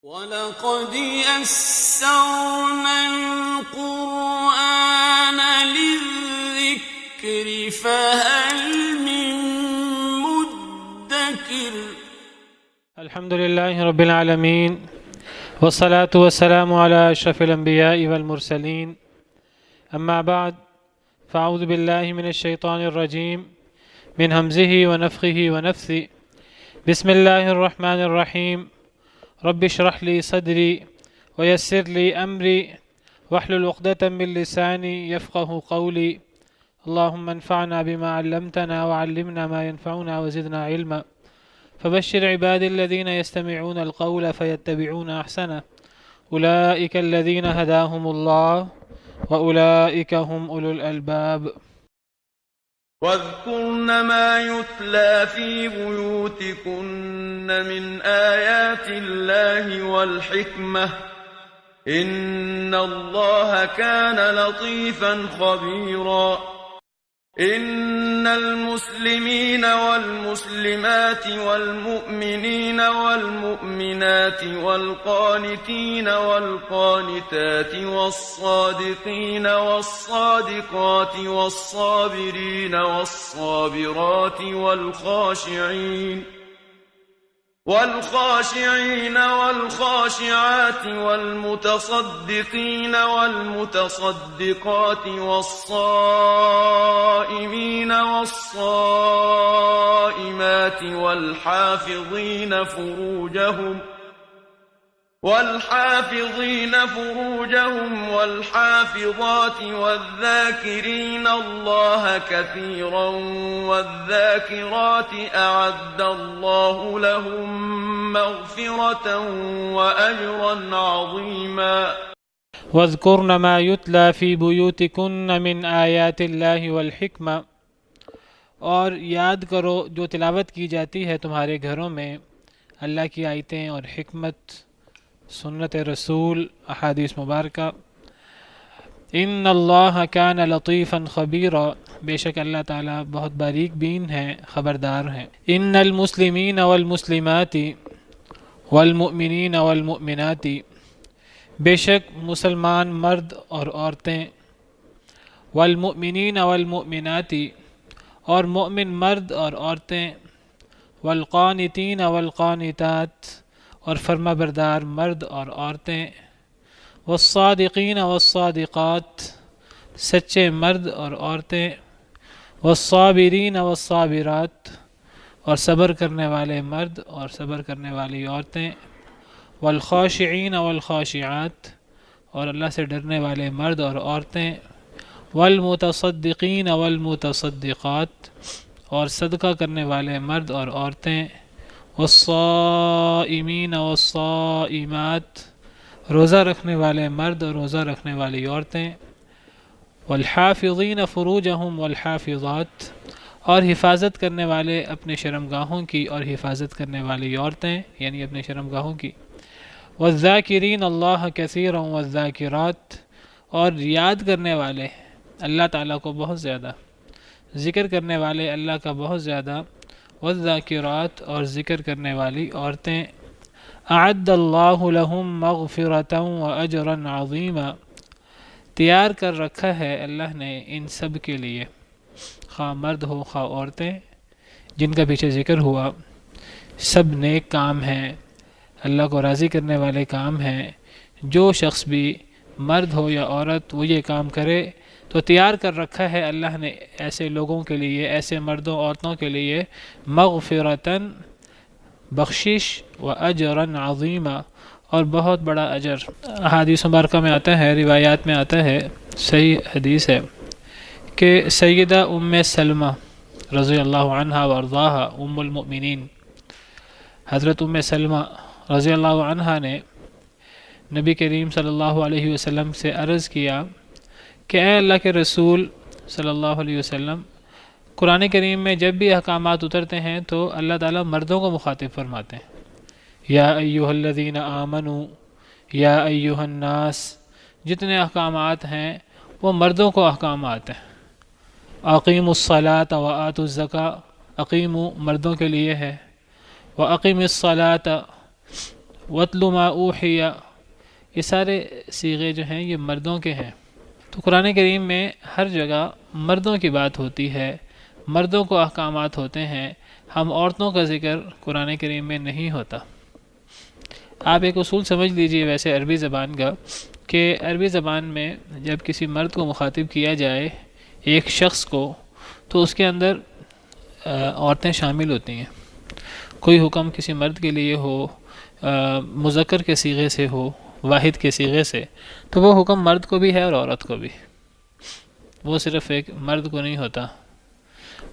وَلَقَدْ يَسَّرْنَا الْقُرْآنَ لِلذِّكْرِ فَهَلْ مِن مُّدَّكِرٍ الحمد لله رب العالمين والصلاة والسلام على أشرف الأنبياء والمرسلين أما بعد فأعوذ بالله من الشيطان الرجيم من همزه ونفخه ونفثه بسم الله الرحمن الرحيم رب اشرح لي صدري ويسر لي أمري واحلل عقدة من لساني يفقه قولي اللهم انفعنا بما علمتنا وعلمنا ما ينفعنا وزدنا علما فبشر عبادي الذين يستمعون القول فيتبعون أحسنه أولئك الذين هداهم الله وأولئك هم أولو الألباب واذكرن ما يتلى في بيوتكن من آيات الله والحكمة إن الله كان لطيفا خبيرا إن المسلمين والمسلمات والمؤمنين والمؤمنات والقانتين والقانتات والصادقين والصادقات والصابرين والصابرات والخاشعين والخاشعات والمتصدقين والمتصدقات والصائمين والصائمات والحافظين فروجهم والحافظات والذاكرين الله كثيرا والذاكرات أعد الله لهم مغفرة وأجرا عظيما واذكرن ما يتلى في بيوتكن من آيات الله والحكمة اور یاد کرو جو تلاوت کی جاتی ہے تمہارے گھروں میں اللہ کی آیتیں اور حکمت، سنت رسول، احادیث مبارکہ۔ ان اللہ کان لطیفا خبیرا، بے شک اللہ تعالیٰ بہت باریک بین ہے، خبردار ہیں۔ ان المسلمین والمسلمات والمؤمنین والمؤمنات، بے شک مسلمان مرد اور عورتیں، والمؤمنین والمؤمنات، اور مؤمن مرد اور عورتیں، والقانتین والقانتات، اور فرما بردار مرد اور عورتیں، والصادقین والصادقات، سچے مرد اور عورتیں، والصابرین والصابرات، اور صبر کرنے والے مرد اور صبر کرنے والی عورتیں، والخاشعین والخاشعات، اور اللہ سے ڈرنے والے مرد اور عورتیں، والمتصدقین والمتصدقات، اور صدقہ کرنے والے مرد اور عورتیں، والصائمین والصائمات، روزہ رکھنے والے مرد اور روزہ رکھنے والی عورتیں، والحافظین فروجہم والحافظات، اور حفاظت کرنے والے اپنے شرمگاہوں کی اور حفاظت کرنے والی عورتیں، یعنی اپنے شرمگاہوں کی، والذاکرین اللہ کثیرا والذاکرات، اور یاد کرنے والے اللہ تعالیٰ کو بہت زیادہ، ذکر کرنے والے اللہ کا بہت زیادہ، والذاکرات، اور ذکر کرنے والی عورتیں۔ اعد اللہ لہم مغفرۃ واجرا عظیما، تیار کر رکھا ہے اللہ نے ان سب کے لیے، خواہ مرد ہو خواہ عورتیں، جن کا پیچھے ذکر ہوا، سب نیک کام ہیں، اللہ کو راضی کرنے والے کام ہیں۔ جو شخص بھی مرد ہو یا عورت وہ یہ کام کرے تو تیار کر رکھا ہے اللہ نے ایسے لوگوں کے لیے، ایسے مردوں عورتوں کے لیے، مغفرتاً بخشش، و اجرا عظیما، اور بہت بڑا اجر۔ احادیث مبارکہ میں آتا ہے، روایات میں آتا ہے، صحیح حدیث ہے کہ سیدہ ام سلمہ رضی اللہ عنہ وارضاہا، ام المؤمنین حضرت ام سلمہ رضی اللہ عنہ نے نبی کریم صلی اللہ علیہ وسلم سے عرض کیا کہ اے اللہ کے رسول صلی اللہ علیہ وسلم، قرآن کریم میں جب بھی احکامات اترتے ہیں تو اللہ تعالیٰ مردوں کو مخاطب فرماتے ہیں، یا ایہا الذین آمنوا، یا ایہا الناس، جتنے احکامات ہیں وہ مردوں کو احکامات ہیں۔ اقیموا الصلاۃ وآتوا الزکاۃ، اقیموا مردوں کے لیے ہے، وَأَقِمِ الصَّلَاةَ، وَاتْلُ مَا أُوحِيَ، یہ سارے صیغے جو ہیں یہ مردوں کے ہیں۔ تو قرآن کریم میں ہر جگہ مردوں کی بات ہوتی ہے، مردوں کو احکامات ہوتے ہیں، ہم عورتوں کا ذکر قرآن کریم میں نہیں ہوتا۔ آپ ایک اصول سمجھ لیجئے ویسے عربی زبان کا، کہ عربی زبان میں جب کسی مرد کو مخاطب کیا جائے ایک شخص کو، تو اس کے اندر عورتیں شامل ہوتی ہیں۔ کوئی حکم کسی مرد کے لیے ہو، مذکر کے صیغے سے ہو، واحد کے صیغے سے، تو وہ حکم مرد کو بھی ہے اور عورت کو بھی، وہ صرف ایک مرد کو نہیں ہوتا،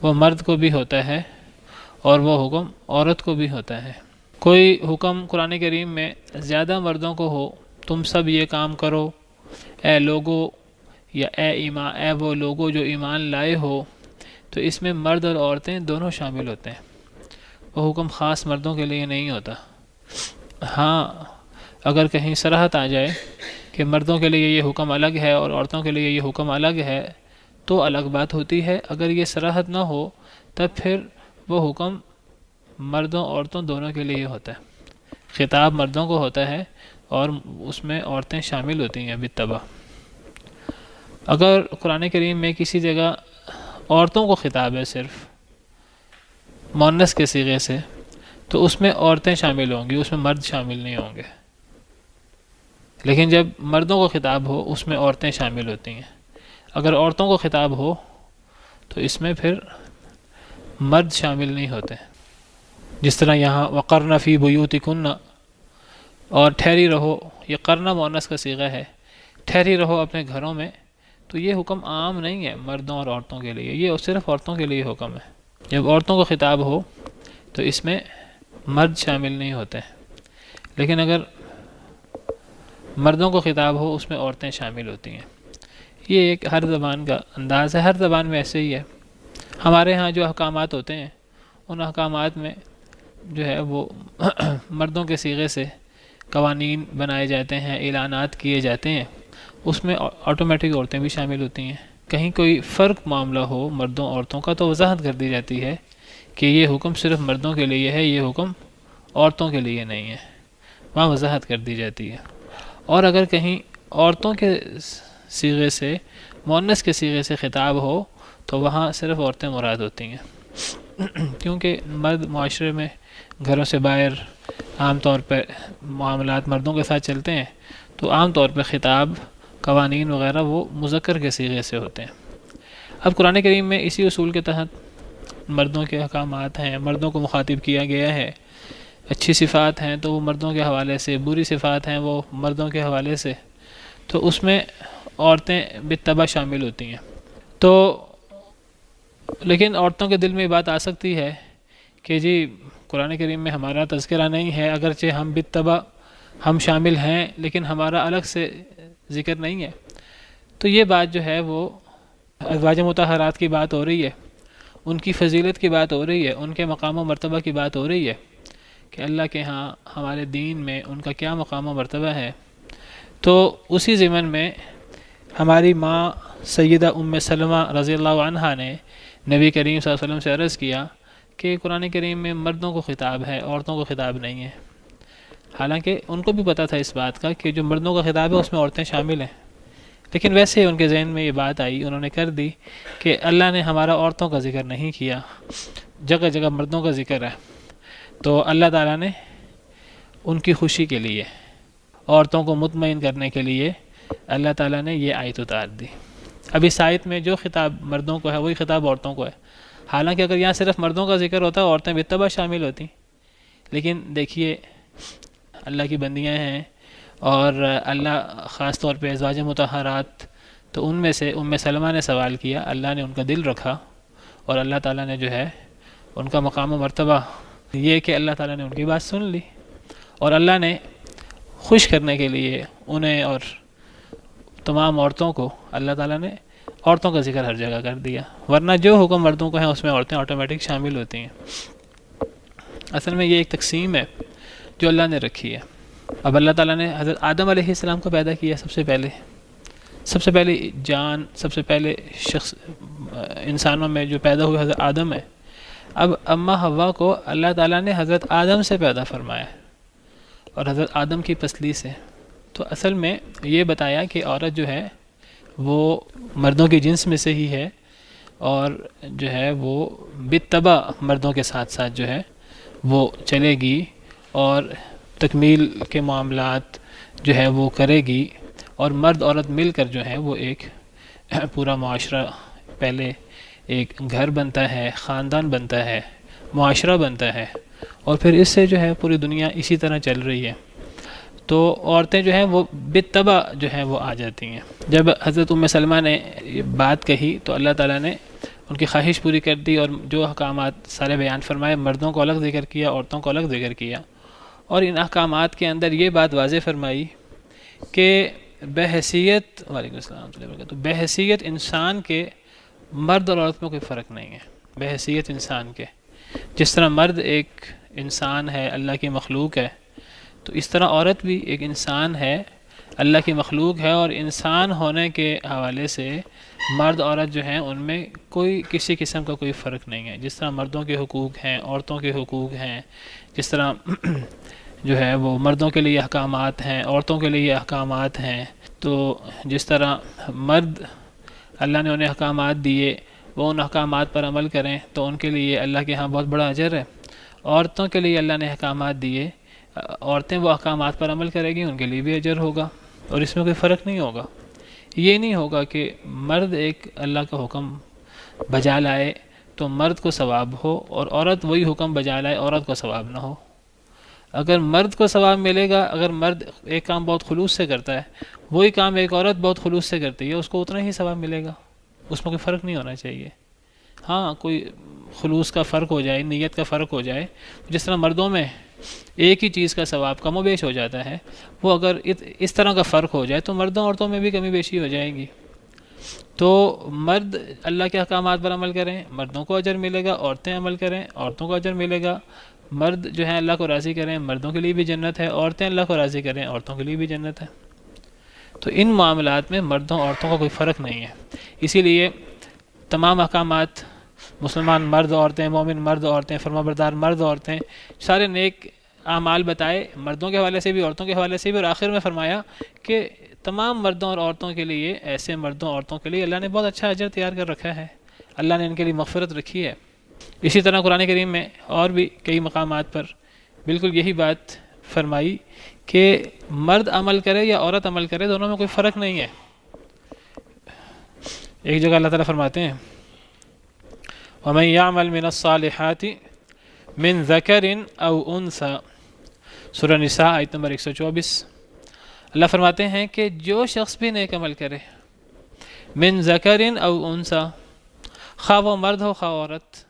وہ مرد کو بھی ہوتا ہے اور وہ حکم عورت کو بھی ہوتا ہے۔ کوئی حکم قرآن کریم میں زیادہ مردوں کو ہو، تم سب یہ کام کرو اے لوگو، یا اے وہ لوگو جو ایمان لائے ہو، تو اس میں مرد اور عورتیں دونوں شامل ہوتے ہیں، وہ حکم خاص مردوں کے لیے نہیں ہوتا۔ ہاں اگر کہیں صراحت آ جائے کہ مردوں کے لیے یہ حکم الگ ہے اور عورتوں کے لیے یہ حکم الگ ہے تو الگ بات ہوتی ہے۔ اگر یہ صراحت نہ ہو تب پھر وہ حکم مردوں عورتوں دونوں کے لیے ہوتا ہے، خطاب مردوں کو ہوتا ہے اور اس میں عورتیں شامل ہوتی ہیں بالطبع۔ اگر قرآن کریم میں کسی جگہ عورتوں کو خطاب ہے صرف مؤنث کے صیغے سے، تو اس میں عورتیں شامل ہوں گی، اس میں مرد شامل نہیں ہوں گے۔ لیکن جب مردوں کو خطاب ہو اس میں عورتیں شامل ہوتی ہیں۔ اگر عورتوں کو خطاب ہو تو اس میں پھر مرد شامل نہیں ہوتے، جس طرح یہاں وَقَرْنَ فِي بُيُوتِكُنَّ، اور ٹھہری رہو، یہ قرنہ مؤنث کا صیغہ ہے، ٹھہری رہو اپنے گھروں میں، تو یہ حکم عام نہیں ہے مردوں اور عورتوں کے لیے، یہ صرف عورتوں کے لیے حکم ہے۔ جب عورتوں کو خطاب ہو تو اس میں مرد شامل نہیں ہوتے، لیکن اگر مردوں کو خطاب ہو اس میں عورتیں شامل ہوتی ہیں۔ یہ ایک ہر زبان کا انداز ہے، ہر زبان میں ایسے ہی ہے۔ ہمارے ہاں جو احکامات ہوتے ہیں ان احکامات میں جو ہے وہ مردوں کے صیغے سے قوانین بنائے جاتے ہیں، اعلانات کیے جاتے ہیں، اس میں آٹومیٹک عورتیں بھی شامل ہوتی ہیں۔ کہیں کوئی فرق معاملہ ہو مردوں عورتوں کا تو وضاحت کر دی جاتی ہے کہ یہ حکم صرف مردوں کے لیے ہے، یہ حکم عورتوں کے لیے نہیں ہے، وہاں وضاحت کر دی جاتی ہے۔ اور اگر کہیں عورتوں کے صیغے سے مؤنث کے صیغے سے خطاب ہو تو وہاں صرف عورتیں مراد ہوتی ہیں، کیونکہ مرد معاشرے میں گھروں سے باہر عام طور پر معاملات مردوں کے ساتھ چلتے ہیں، تو عام طور پر خطاب قوانین وغیرہ وہ مذکر کے صیغے سے ہوتے ہیں۔ اب قرآن کریم میں اسی اصول کے تحت مردوں کے احکامات ہیں، مردوں کو مخاطب کیا گیا ہے۔ اچھی صفات ہیں تو وہ مردوں کے حوالے سے، بری صفات ہیں وہ مردوں کے حوالے سے، تو اس میں عورتیں بالطبع شامل ہوتی ہیں۔ تو لیکن عورتوں کے دل میں یہ بات آ سکتی ہے کہ جی قرآن کریم میں ہمارا تذکرہ نہیں ہے، اگرچہ ہم بالطبع ہم شامل ہیں لیکن ہمارا الگ سے ذکر نہیں ہے۔ تو یہ بات جو ہے وہ ازواج مطہرات کی بات ہو رہی ہے، ان کی فضیلت کی بات ہو رہی ہے، ان کے مقام و مرتبہ کی بات ہو رہی ہے کہ اللہ کے ہاں ہمارے دین میں ان کا کیا مقام و مرتبہ ہے۔ تو اسی ضمن میں ہماری ماں سیدہ ام سلمہ رضی اللہ عنہا نے نبی کریم صلی اللہ علیہ وسلم سے عرض کیا کہ قرآن کریم میں مردوں کو خطاب ہے، عورتوں کو خطاب نہیں ہے۔ حالانکہ ان کو بھی پتہ تھا اس بات کا کہ جو مردوں کا خطاب ہے اس میں عورتیں شامل ہیں، لیکن ویسے ان کے ذہن میں یہ بات آئی، انہوں نے کر دی کہ اللہ نے ہمارا عورتوں کا ذکر نہیں کیا، جگہ جگہ مردوں کا ذکر ہے، تو اللہ تعالیٰ نے ان کی خوشی کے لیے، عورتوں کو مطمئن کرنے کے لیے اللہ تعالیٰ نے یہ آیت اتار دی۔ اب اس آیت میں جو خطاب مردوں کو ہے وہی خطاب عورتوں کو ہے، حالانکہ اگر یہاں صرف مردوں کا ذکر ہوتا عورتیں بالطبع شامل ہوتی، لیکن دیکھیے اللہ کی بندیاں ہیں اور اللہ خاص طور پہ ازواج مطہرات، تو ان میں سے ام سلمہ نے سوال کیا، اللہ نے ان کا دل رکھا اور اللہ تعالیٰ نے جو ہے ان کا مقام و مرتبہ یہ کہ اللہ تعالیٰ نے ان کی بات سن لی، اور اللہ نے خوش کرنے کے لیے انہیں اور تمام عورتوں کو اللہ تعالیٰ نے عورتوں کا ذکر ہر جگہ کر دیا، ورنہ جو حکم مردوں کو ہیں اس میں عورتیں آٹومیٹک شامل ہوتی ہیں۔ اصل میں یہ ایک تقسیم ہے جو اللہ نے رکھی ہے۔ اب اللہ تعالیٰ نے حضرت آدم علیہ السلام کو پیدا کیا، سب سے پہلے جان، سب سے پہلے شخص انسانوں میں جو پیدا ہوئے حضرت آدم ہے۔ اب اماں حوا کو اللہ تعالیٰ نے حضرت آدم سے پیدا فرمایا، اور حضرت آدم کی پسلی سے. تو اصل میں یہ بتایا کہ عورت جو ہے وہ مردوں کی جنس میں سے ہی ہے، اور جو ہے وہ بالطبع مردوں کے ساتھ ساتھ جو ہے وہ چلے گی اور تکمیل کے معاملات جو ہے وہ کرے گی، اور مرد عورت مل کر جو ہے وہ ایک پورا معاشرہ، پہلے ایک گھر بنتا ہے، خاندان بنتا ہے، معاشرہ بنتا ہے، اور پھر اس سے جو ہے پوری دنیا اسی طرح چل رہی ہے. تو عورتیں جو ہیں وہ بالطبع جو ہیں وہ آ جاتی ہیں. جب حضرت ام سلمہ نے یہ بات کہی تو اللہ تعالیٰ نے ان کی خواہش پوری کر دی، اور جو احکامات سارے بیان فرمائے، مردوں کو الگ ذکر کیا، عورتوں کو الگ ذکر کیا، اور ان احکامات کے اندر یہ بات واضح فرمائی کہ بحیثیت وعلیکم السلام ورحمۃ اللہ وبرکاتہ، بحیثیت انسان کے مرد اور عورت میں کوئی فرق نہیں ہے. بحیثیت انسان کے، جس طرح مرد ایک انسان ہے، اللہ کی مخلوق ہے، تو اس طرح عورت بھی ایک انسان ہے، اللہ کی مخلوق ہے، اور انسان ہونے کے حوالے سے مرد عورت جو ہیں ان میں کوئی کسی قسم کا کوئی فرق نہیں ہے. جس طرح مردوں کے حقوق ہیں، عورتوں کے حقوق ہیں، جس طرح جو ہے وہ مردوں کے لیے احکامات ہیں، عورتوں کے لیے احکامات ہیں، تو جس طرح مرد اللہ نے انہیں احکامات دیے، وہ ان احکامات پر عمل کریں تو ان کے لیے اللہ کے ہاں بہت بڑا اجر ہے. عورتوں کے لیے اللہ نے احکامات دیے، عورتیں وہ احکامات پر عمل کرے گی، ان کے لیے بھی اجر ہوگا، اور اس میں کوئی فرق نہیں ہوگا. یہ نہیں ہوگا کہ مرد ایک اللہ کا حکم بجا لائے تو مرد کو ثواب ہو، اور عورت وہی حکم بجا لائے عورت کو ثواب نہ ہو. اگر مرد کو ثواب ملے گا، اگر مرد ایک کام بہت خلوص سے کرتا ہے، وہی کام ایک عورت بہت خلوص سے کرتی ہے، اس کو اتنا ہی ثواب ملے گا، اس میں کوئی فرق نہیں ہونا چاہیے. ہاں کوئی خلوص کا فرق ہو جائے، نیت کا فرق ہو جائے، جس طرح مردوں میں ایک ہی چیز کا ثواب کم و بیش ہو جاتا ہے، وہ اگر اس طرح کا فرق ہو جائے تو مردوں عورتوں میں بھی کمی بیشی ہو جائے گی. تو مرد اللہ کے احکامات پر عمل کریں، مردوں کو اجر ملے گا، عورتیں عمل کریں، عورتوں کو اجر ملے گا. مرد جو ہیں اللہ کو راضی کریں، مردوں کے لیے بھی جنت ہے، عورتیں اللہ کو راضی کریں، عورتوں کے لیے بھی جنت ہے. تو ان معاملات میں مردوں عورتوں کا کوئی فرق نہیں ہے. اسی لیے تمام احکامات مسلمان مرد عورتیں، مومن مرد عورتیں، فرمانبردار مرد عورتیں، سارے نیک اعمال بتائے مردوں کے حوالے سے بھی، عورتوں کے حوالے سے بھی، اور آخر میں فرمایا کہ تمام مردوں اور عورتوں کے لیے، ایسے مردوں عورتوں کے لیے اللہ نے بہت اچھا اجر تیار کر رکھا ہے، اللہ نے ان کے لیے مغفرت رکھی ہے. اسی طرح قرآن کریم میں اور بھی کئی مقامات پر بالکل یہی بات فرمائی کہ مرد عمل کرے یا عورت عمل کرے، دونوں میں کوئی فرق نہیں ہے. ایک جگہ اللہ تعالیٰ فرماتے ہیں وَمَن يَعْمَلْ مِنَ الصَّالِحَاتِ مِن ذَكَرٍ أَوْ أُنثَىٰ، سورہ نساء آیت نمبر 124. اللہ فرماتے ہیں کہ جو شخص بھی نیک عمل کرے، من ذکر او انثیٰ، خواہ وہ مرد ہو خواہ عورت،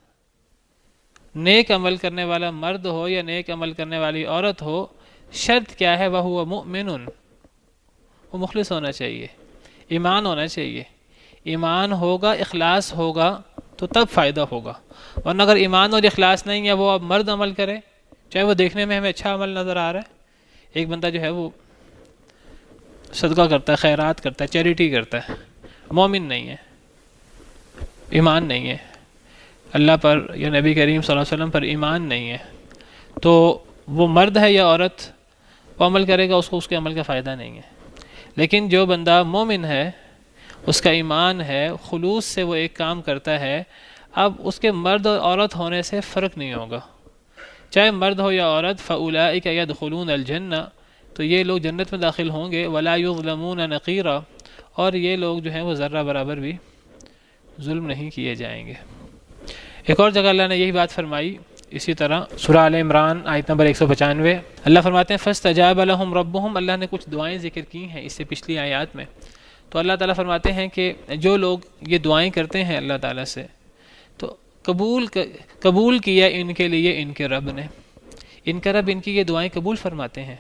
نیک عمل کرنے والا مرد ہو یا نیک عمل کرنے والی عورت ہو، شرط کیا ہے؟ وَهُوَ مُؤْمِنٌ، وہ مخلص ہونا چاہیے، ایمان ہونا چاہیے. ایمان ہوگا، اخلاص ہوگا تو تب فائدہ ہوگا. ورنہ اگر ایمان اور اخلاص نہیں ہے، وہ اب مرد عمل کرے، چاہے وہ دیکھنے میں ہمیں اچھا عمل نظر آ رہا ہے. ایک بندہ جو ہے وہ صدقہ کرتا ہے، خیرات کرتا ہے، چیریٹی کرتا ہے، مومن نہیں ہے، ایمان نہیں ہے، اللہ پر یا نبی کریم صلی اللہ علیہ وسلم پر ایمان نہیں ہے، تو وہ مرد ہے یا عورت، وہ عمل کرے گا، اس کو اس کے عمل کا فائدہ نہیں ہے. لیکن جو بندہ مومن ہے، اس کا ایمان ہے، خلوص سے وہ ایک کام کرتا ہے، اب اس کے مرد اور عورت ہونے سے فرق نہیں ہوگا، چاہے مرد ہو یا عورت. فَأُولَٰئِكَ يَدْخُلُونَ الْجَنَّةَ، تو یہ لوگ جنت میں داخل ہوں گے. وَلَا يُظْلَمُونَ نَقِيرًا، اور یہ لوگ جو ہیں وہ ذرہ برابر بھی ظلم نہیں کیے جائیں گے. ایک اور جگہ اللہ نے یہی بات فرمائی، اسی طرح سورہ آل عمران آیت نمبر 195. اللہ فرماتے ہیں فَاسْتَجَابَ لَهُمْ رَبُّهُمْ، اللہ نے کچھ دعائیں ذکر کی ہیں اس سے پچھلی آیات میں. تو اللہ تعالیٰ فرماتے ہیں کہ جو لوگ یہ دعائیں کرتے ہیں اللہ تعالیٰ سے، تو قبول کیا ان کے لیے ان کے رب نے، ان کا رب ان کی یہ دعائیں قبول فرماتے ہیں.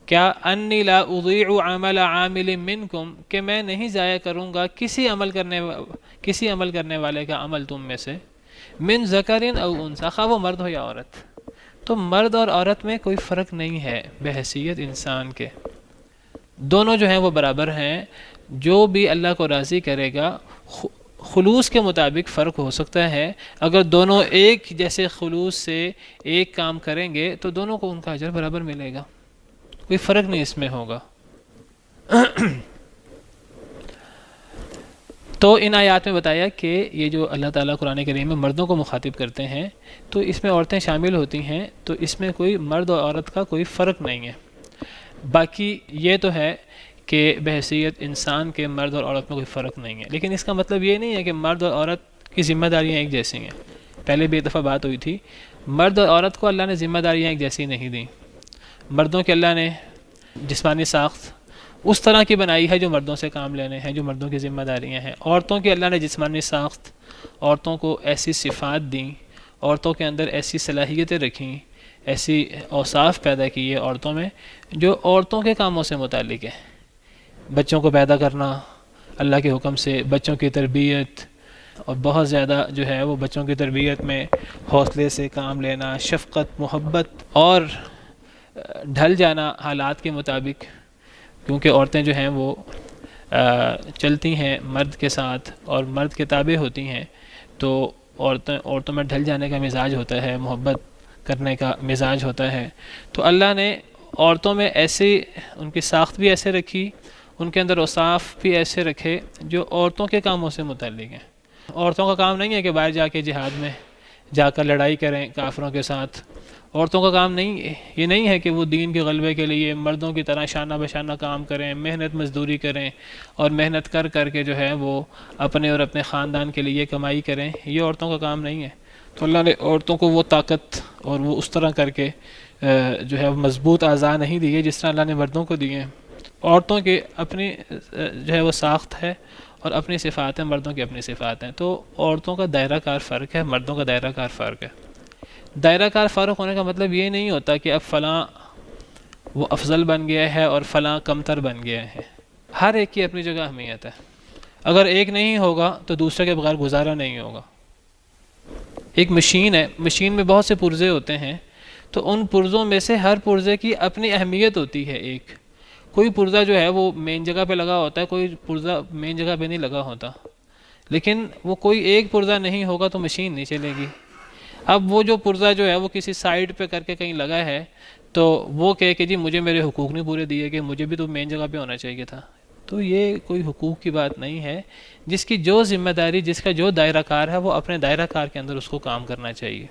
کیا انی لا اضیع عمل عامل منکم، کہ میں نہیں ضائع کروں گا کسی عمل کرنے والے کا عمل تم میں سے، من ذکر او انثیٰ، خواہ وہ مرد ہو یا عورت. تو مرد اور عورت میں کوئی فرق نہیں ہے بحیثیت انسان کے، دونوں جو ہیں وہ برابر ہیں. جو بھی اللہ کو راضی کرے گا، خلوص کے مطابق فرق ہو سکتا ہے. اگر دونوں ایک جیسے خلوص سے ایک کام کریں گے تو دونوں کو ان کا اجر برابر ملے گا. کوئی فرق نہیں اس میں ہوگا۔ تو ان آیات میں بتایا کہ یہ جو اللہ تعالیٰ قرآن کریم میں مردوں کو مخاطب کرتے ہیں تو اس میں عورتیں شامل ہوتی ہیں، تو اس میں کوئی مرد اور عورت کا کوئی فرق نہیں ہے۔ باقی یہ تو ہے کہ بحیثیت انسان کے مرد اور عورت میں کوئی فرق نہیں ہے، لیکن اس کا مطلب یہ نہیں ہے کہ مرد اور عورت کی ذمہ داریاں ایک جیسی ہیں۔ پہلے بھی ایک دفعہ بات ہوئی تھی، مرد اور عورت کو اللہ نے ذمہ داریاں ایک جیسی نہیں دیں۔ مردوں کے اللہ نے جسمانی ساخت اس طرح کی بنائی ہے جو مردوں سے کام لینے ہیں، جو مردوں کی ذمہ داریاں ہیں۔ عورتوں کے اللہ نے جسمانی ساخت، عورتوں کو ایسی صفات دیں، عورتوں کے اندر ایسی صلاحیتیں رکھیں، ایسی اوصاف پیدا کیے عورتوں میں جو عورتوں کے کاموں سے متعلق ہے۔ بچوں کو پیدا کرنا اللہ کے حکم سے، بچوں کی تربیت، اور بہت زیادہ جو ہے وہ بچوں کی تربیت میں حوصلے سے کام لینا، شفقت، محبت، اور ڈھل جانا حالات کے مطابق، کیونکہ عورتیں جو ہیں وہ چلتی ہیں مرد کے ساتھ اور مرد کے تابع ہوتی ہیں، تو عورتوں میں ڈھل جانے کا مزاج ہوتا ہے، محبت کرنے کا مزاج ہوتا ہے۔ تو اللہ نے عورتوں میں ایسی ان کی ساخت بھی ایسے رکھی، ان کے اندر اوصاف بھی ایسے رکھے جو عورتوں کے کاموں سے متعلق ہیں۔ عورتوں کا کام نہیں ہے کہ باہر جا کے جہاد میں جا کر لڑائی کریں کافروں کے ساتھ۔ عورتوں کا کام یہ نہیں ہے کہ وہ دین کے غلبے کے لیے مردوں کی طرح شانہ بشانہ کام کریں، محنت مزدوری کریں، اور محنت کر کے جو ہے وہ اپنے اور اپنے خاندان کے لیے کمائی کریں۔ یہ عورتوں کا کام نہیں ہے۔ تو اللہ نے عورتوں کو وہ طاقت اور وہ اس طرح کر کے جو ہے مضبوط اعضاء نہیں دیے جس طرح اللہ نے مردوں کو دیے ہیں۔ عورتوں کی اپنی جو ہے وہ ساخت ہے اور اپنی صفات ہیں، مردوں کی اپنی صفات ہیں۔ تو عورتوں کا دائرہ کار فرق ہے، مردوں کا دائرہ کار فرق ہے۔ دائرہ کار فرق ہونے کا مطلب یہ نہیں ہوتا کہ اب فلاں وہ افضل بن گیا ہے اور فلاں کمتر بن گیا ہے۔ ہر ایک کی اپنی جگہ اہمیت ہے۔ اگر ایک نہیں ہوگا تو دوسرے کے بغیر گزارا نہیں ہوگا۔ ایک مشین ہے، مشین میں بہت سے پرزے ہوتے ہیں، تو ان پرزوں میں سے ہر پرزے کی اپنی اہمیت ہوتی ہے۔ ایک کوئی پرزہ جو ہے وہ مین جگہ پہ لگا ہوتا ہے، کوئی پرزہ مین جگہ پہ نہیں لگا ہوتا، لیکن وہ کوئی ایک پرزہ نہیں ہوگا تو مشین نہیں چلے گی۔ اب وہ جو پرزہ جو ہے وہ کسی سائڈ پہ کر کے کہیں لگا ہے تو وہ کہے کہ جی مجھے میرے حقوق نہیں پورے دیے کہ مجھے بھی تو مین جگہ پہ ہونا چاہیے تھا، تو یہ کوئی حقوق کی بات نہیں ہے۔ جس کی جو ذمہ داری، جس کا جو دائرہ کار ہے، وہ اپنے دائرہ کار کے اندر اس کو کام کرنا چاہیے۔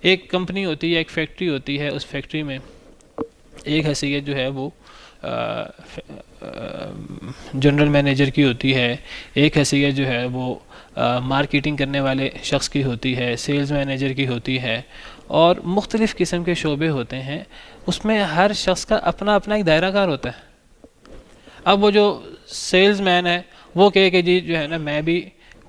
ایک کمپنی ہوتی ہے، ایک فیکٹری ہوتی ہے، اس فیکٹری میں ایک حیثیت جو ہے وہ جنرل مینیجر کی ہوتی ہے، ایک حیثیت جو ہے وہ مارکیٹنگ کرنے والے شخص کی ہوتی ہے، سیلز مینیجر کی ہوتی ہے، اور مختلف قسم کے شعبے ہوتے ہیں۔ اس میں ہر شخص کا اپنا اپنا ایک دائرہ کار ہوتا ہے۔ اب وہ جو سیلز مین ہے وہ کہے کہ جی جو ہے نا میں بھی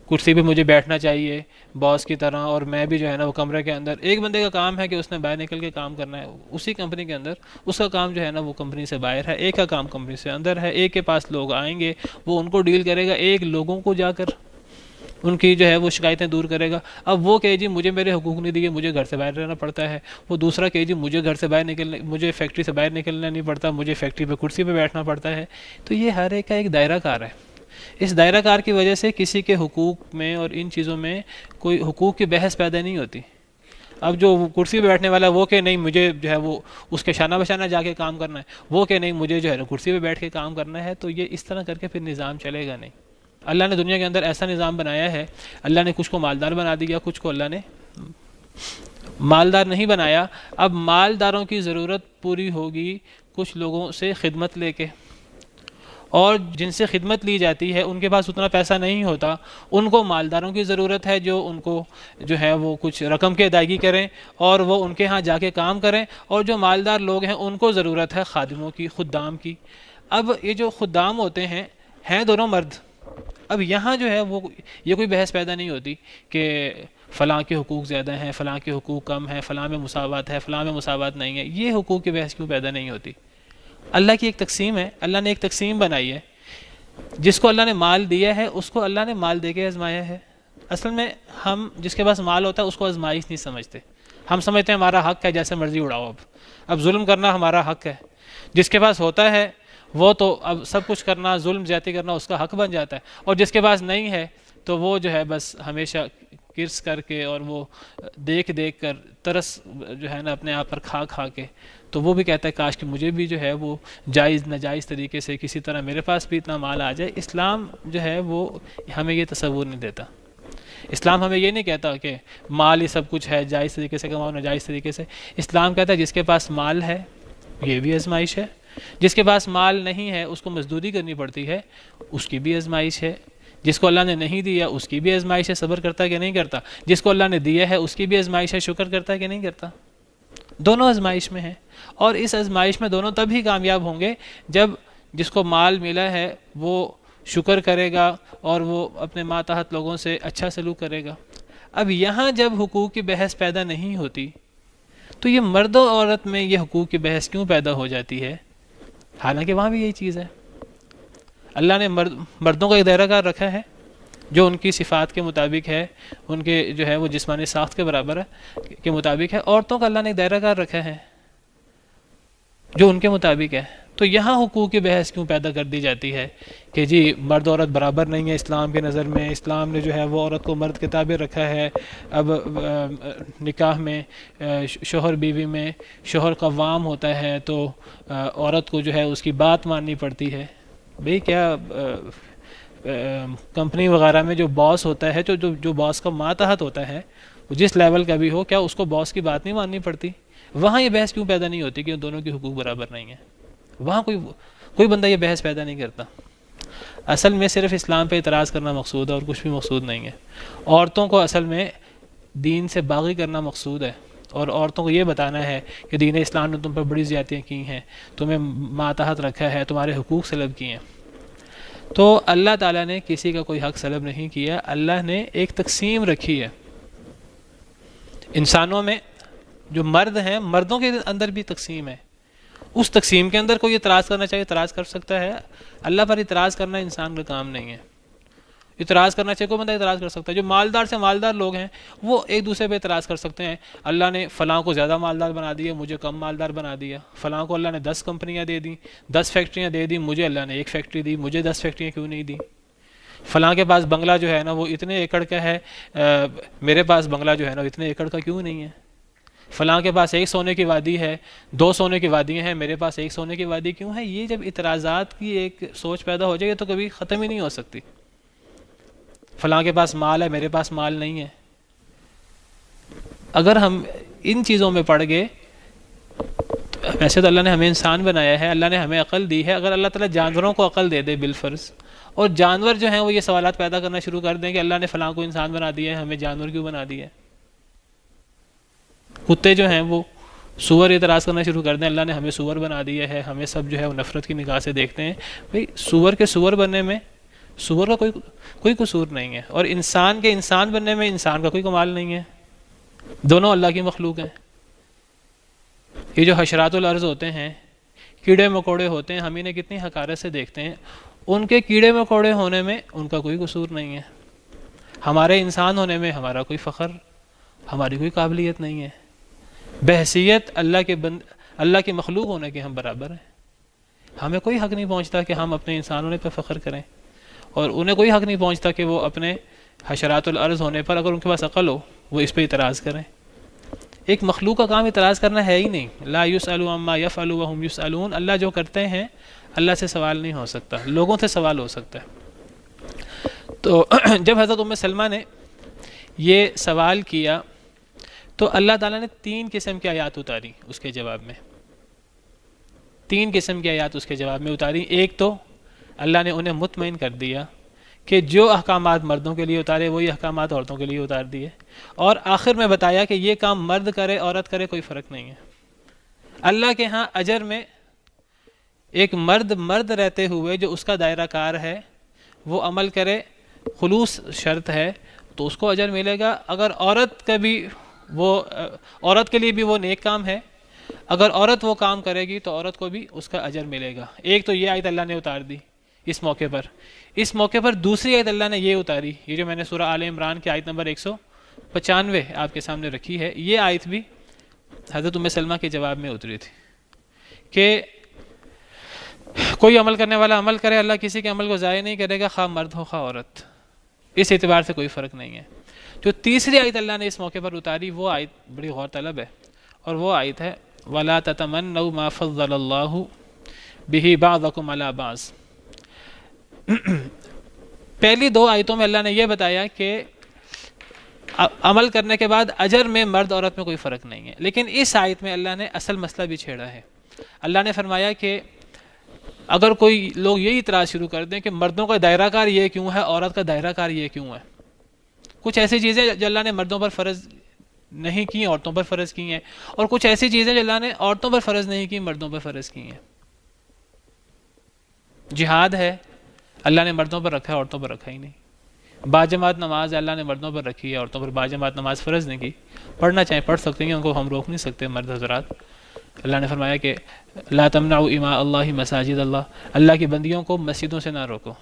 کرسی پہ مجھے بیٹھنا چاہیے باس کی طرح، اور میں بھی جو ہے نا وہ کمرے کے اندر، ایک بندے کا کام ہے کہ اس نے باہر نکل کے کام کرنا ہے اسی کمپنی کے اندر، اس کا کام جو ہے نا وہ کمپنی سے باہر ہے، ایک کا کام کمپنی سے اندر ہے، ایک کے پاس لوگ آئیں گے وہ ان کو ڈیل کرے گا، ایک لوگوں کو جا کر ان کی جو ہے وہ شکایتیں دور کرے گا۔ اب وہ کہے جی مجھے میرے حقوق نہیں دیے، مجھے گھر سے باہر رہنا پڑتا ہے، وہ دوسرا کہے جی مجھے گھر سے باہر نکلنے، مجھے فیکٹری سے باہر نکلنا نہیں پڑتا، مجھے فیکٹری پہ کرسی پہ بیٹھنا پڑتا ہے۔ تو یہ ہر ایک کا ایک دائرہ کار ہے۔ اس دائرہ کار کی وجہ سے کسی کے حقوق میں اور ان چیزوں میں کوئی حقوق کی بحث پیدا نہیں ہوتی۔ اب جو کرسی پہ بیٹھنے والا وہ کہ نہیں مجھے جو ہے وہ اس کے شانہ بشانہ جا کے کام کرنا ہے، وہ کہ نہیں مجھے جو ہے نا کرسی پہ بیٹھ کے کام کرنا ہے، تو یہ اس طرح کر کے پھر نظام چلے گا نہیں۔ اللہ نے دنیا کے اندر ایسا نظام بنایا ہے، اللہ نے کچھ کو مالدار بنا دیا، کچھ کو اللہ نے مالدار نہیں بنایا۔ اب مالداروں کی ضرورت پوری ہوگی کچھ لوگوں سے خدمت لے کے، اور جن سے خدمت لی جاتی ہے ان کے پاس اتنا پیسہ نہیں ہوتا، ان کو مالداروں کی ضرورت ہے جو ان کو جو ہے وہ کچھ رقم کی ادائیگی کریں اور وہ ان کے ہاں جا کے کام کریں، اور جو مالدار لوگ ہیں ان کو ضرورت ہے خادموں کی، خدام کی۔ اب یہ جو خدام ہوتے ہیں دونوں مرد۔ اب یہاں جو ہے وہ یہ کوئی بحث پیدا نہیں ہوتی کہ فلاں کے حقوق زیادہ ہیں، فلاں کے حقوق کم ہیں، فلاں میں مساوات ہے، فلاں میں مساوات نہیں ہے۔ یہ حقوق کی بحث کیوں پیدا نہیں ہوتی؟ اللہ کی ایک تقسیم ہے، اللہ نے ایک تقسیم بنائی ہے۔ جس کو اللہ نے مال دیا ہے اس کو اللہ نے مال دے کے آزمایا ہے۔ اصل میں ہم جس کے پاس مال ہوتا ہے اس کو آزمائش نہیں سمجھتے، ہم سمجھتے ہیں ہمارا حق ہے جیسے مرضی اڑاؤ۔ اب ظلم کرنا ہمارا حق ہے۔ جس کے پاس ہوتا ہے وہ تو اب سب کچھ کرنا، ظلم زیادتی کرنا اس کا حق بن جاتا ہے، اور جس کے پاس نہیں ہے تو وہ جو ہے بس ہمیشہ کرس کر کے اور وہ دیکھ دیکھ کر ترس جو ہے نا اپنے آپ پر کھا کھا کے، تو وہ بھی کہتا ہے کاش کہ مجھے بھی جو ہے وہ جائز ناجائز طریقے سے کسی طرح میرے پاس بھی اتنا مال آ جائے۔ اسلام جو ہے وہ ہمیں یہ تصور نہیں دیتا۔ اسلام ہمیں یہ نہیں کہتا کہ مال ہی سب کچھ ہے، جائز طریقے سے کماؤ ناجائز طریقے سے۔ اسلام کہتا ہے جس کے پاس مال ہے یہ بھی آزمائش ہے، جس کے پاس مال نہیں ہے اس کو مزدوری کرنی پڑتی ہے، اس کی بھی آزمائش ہے، جس کو اللہ نے نہیں دیا اس کی بھی آزمائش ہے، صبر کرتا ہے کہ نہیں کرتا، جس کو اللہ نے دیا ہے اس کی بھی آزمائش ہے، شکر کرتا ہے کہ نہیں کرتا۔ دونوں آزمائش میں ہیں، اور اس آزمائش میں دونوں تب ہی کامیاب ہوں گے جب جس کو مال ملا ہے وہ شکر کرے گا اور وہ اپنے ماتحت لوگوں سے اچھا سلوک کرے گا۔ اب یہاں جب حقوق کی بحث پیدا نہیں ہوتی تو یہ مرد و عورت میں یہ حقوق کی بحث کیوں پیدا ہو جاتی ہے؟ حالانکہ وہاں بھی یہی چیز ہے۔ اللہ نے مردوں کا ایک دائرہ کار رکھا ہے جو ان کی صفات کے مطابق ہے، ان کے جو ہے وہ جسمانی ساخت کے برابر ہے کے مطابق ہے۔ عورتوں کا اللہ نے ایک دائرہ کار رکھا ہے جو ان کے مطابق ہے۔ تو یہاں حقوق کی بحث کیوں پیدا کر دی جاتی ہے کہ جی مرد عورت برابر نہیں ہے اسلام کے نظر میں، اسلام نے جو ہے وہ عورت کو مرد کے تابع رکھا ہے۔ اب نکاح میں شوہر بیوی میں شوہر قوام ہوتا ہے تو عورت کو جو ہے اس کی بات ماننی پڑتی ہے۔ بھئی کیا کمپنی وغیرہ میں جو باس ہوتا ہے جو باس کا ماتحت ہوتا ہے جس لیول کا بھی ہو، کیا اس کو باس کی بات نہیں ماننی پڑتی؟ وہاں یہ بحث کیوں پیدا نہیں ہوتی کہ دونوں کی حقوق برابر نہیں ہیں؟ وہاں کوئی بندہ یہ بحث پیدا نہیں کرتا۔ اصل میں صرف اسلام پہ اعتراض کرنا مقصود ہے اور کچھ بھی مقصود نہیں ہے۔ عورتوں کو اصل میں دین سے باغی کرنا مقصود ہے، اور عورتوں کو یہ بتانا ہے کہ دین اسلام نے تم پر بڑی زیادتیاں کی ہیں، تمہیں ماتحت رکھا ہے، تمہارے حقوق سلب کیے ہیں۔ تو اللہ تعالیٰ نے کسی کا کوئی حق سلب نہیں کیا، اللہ نے ایک تقسیم رکھی ہے۔ انسانوں میں جو مرد ہیں، مردوں کے اندر بھی تقسیم ہے، اس تقسیم کے اندر کوئی اعتراض کرنا چاہیے اعتراض کر سکتا ہے۔ اللہ پر اعتراض کرنا انسان کا کام نہیں ہے۔ اعتراض کرنا چاہیے، کوئی بندہ اعتراض کر سکتا ہے۔ جو مالدار سے مالدار لوگ ہیں وہ ایک دوسرے پہ اعتراض کر سکتے ہیں، اللہ نے فلاں کو زیادہ مالدار بنا دیا، مجھے کم مالدار بنا دیا، فلاں کو اللہ نے 10 کمپنیاں دے دیں، 10 فیکٹریاں دے دیں، مجھے اللہ نے 1 فیکٹری دی، مجھے 10 فیکٹریاں کیوں نہیں دی؟ فلاں کے پاس بنگلہ جو ہے نا وہ اتنے ایکڑ کا ہے، میرے پاس بنگلہ جو ہے نا اتنے ایکڑ کا کیوں نہیں ہے؟ فلاں کے پاس 1 سونے کی وادی ہے، 2 سونے کی وادیاں ہیں، میرے پاس 1 سونے کی وادی کیوں ہے؟ یہ جب اعتراضات کی ایک سوچ پیدا ہو جائے گی تو کبھی ختم ہی نہیں ہو سکتی۔ فلاں کے پاس مال ہے، میرے پاس مال نہیں ہے۔ اگر ہم ان چیزوں میں پڑ گئے، ویسے تو اللہ نے ہمیں انسان بنایا ہے، اللہ نے ہمیں عقل دی ہے، اگر اللہ تعالیٰ جانوروں کو عقل دے دے بالفرض، اور جانور جو ہیں وہ یہ سوالات پیدا کرنا شروع کر دیں کہ اللہ نے فلاں کو انسان بنا دیا ہے، ہمیں جانور کیوں بنا دیا ہے؟ کتے جو ہیں وہ سور اعتراض کرنا شروع کر دیں، اللہ نے ہمیں سور بنا دیا ہے، ہمیں سب جو ہے وہ نفرت کی نگاہ سے دیکھتے ہیں۔ بھئی سور کے سور بننے میں سور کا کوئی قصور نہیں ہے، اور انسان کے انسان بننے میں انسان کا کوئی کمال نہیں ہے، دونوں اللہ کی مخلوق ہیں۔ یہ جو حشرات الارض ہوتے ہیں، کیڑے مکوڑے ہوتے ہیں، ہم انہیں کتنی حقارت سے دیکھتے ہیں، ان کے کیڑے مکوڑے ہونے میں ان کا کوئی قصور نہیں ہے۔ ہمارے انسان ہونے میں ہمارا کوئی فخر، ہماری کوئی قابلیت نہیں ہے۔ بحیثیت اللہ کی مخلوق ہونے کے ہم برابر ہیں۔ ہمیں کوئی حق نہیں پہنچتا کہ ہم اپنے انسان ہونے پہ فخر کریں، اور انہیں کوئی حق نہیں پہنچتا کہ وہ اپنے حشرات الارض ہونے پر، اگر ان کے پاس عقل ہو، وہ اس پہ اعتراض کریں۔ ایک مخلوق کا کام اعتراض کرنا ہے ہی نہیں۔ لا یسأل عما یفعل وهم یسألون، اللہ جو کرتے ہیں اللہ سے سوال نہیں ہو سکتا، لوگوں سے سوال ہو سکتا ہے۔ تو جب حضرت ام سلمہ نے یہ سوال کیا تو اللہ تعالیٰ نے 3 قسم کی آیات اتاری اس کے جواب میں، 3 قسم کی آیات اس کے جواب میں اتاری۔ ایک تو اللہ نے انہیں مطمئن کر دیا کہ جو احکامات مردوں کے لیے اتارے وہی احکامات عورتوں کے لیے اتار دیے، اور آخر میں بتایا کہ یہ کام مرد کرے عورت کرے کوئی فرق نہیں ہے۔ اللہ کے ہاں اجر میں ایک مرد رہتے ہوئے جو اس کا دائرہ کار ہے وہ عمل کرے، خلوص شرط ہے تو اس کو اجر ملے گا۔ اگر عورت کے لیے بھی وہ نیک کام ہے، اگر عورت وہ کام کرے گی تو عورت کو بھی اس کا اجر ملے گا۔ ایک تو یہ آیت اللہ نے اتار دی اس موقع پر دوسری آیت اللہ نے یہ اتاری، یہ جو میں نے سورہ آل عمران کی آیت نمبر 195 آپ کے سامنے رکھی ہے، یہ آیت بھی حضرت ام سلمہ کے جواب میں اتری تھی کہ کوئی عمل کرنے والا عمل کرے، اللہ کسی کے عمل کو ضائع نہیں کرے گا، خواہ مرد ہو خواہ عورت، اس اعتبار سے کوئی فرق نہیں ہے۔ جو تیسری آیت اللہ نے اس موقع پر اتاری وہ آیت بڑی غور طلب ہے، اور وہ آیت ہے وَلَا تَتَمَنَّوْا مَا فَضَّلَ اللَّهُ بِهِ بَعْضَكُمْ عَلَى بَعْضٍ۔ پہلی دو آیتوں میں اللہ نے یہ بتایا کہ عمل کرنے کے بعد اجر میں مرد عورت میں کوئی فرق نہیں ہے، لیکن اس آیت میں اللہ نے اصل مسئلہ بھی چھیڑا ہے۔ اللہ نے فرمایا کہ اگر کوئی لوگ یہی اعتراض شروع کر دیں کہ مردوں کا دائرہ کار یہ کیوں ہے، عورت کا دائرہ کار یہ کیوں ہے، کچھ ایسی چیزیں جو اللہ نے مردوں پر فرض نہیں کی عورتوں پر فرض کی ہیں، اور کچھ ایسی چیزیں جو اللہ نے عورتوں پر فرض نہیں کی مردوں پر فرض کی ہیں۔ جہاد ہے، اللہ نے مردوں پر رکھا ہے، عورتوں پر رکھا ہی نہیں۔ باجماعت نماز اللہ نے مردوں پر رکھی ہے، عورتوں پر باجماعت نماز فرض نہیں کی۔ پڑھنا چاہیں پڑھ سکتے ہیں، ان کو ہم روک نہیں سکتے مرد حضرات۔ اللہ نے فرمایا کہ لا تمنعوا اماء اللہ مساجد اللہ، اللہ کی بندیوں کو مسجدوں سے نہ روکو،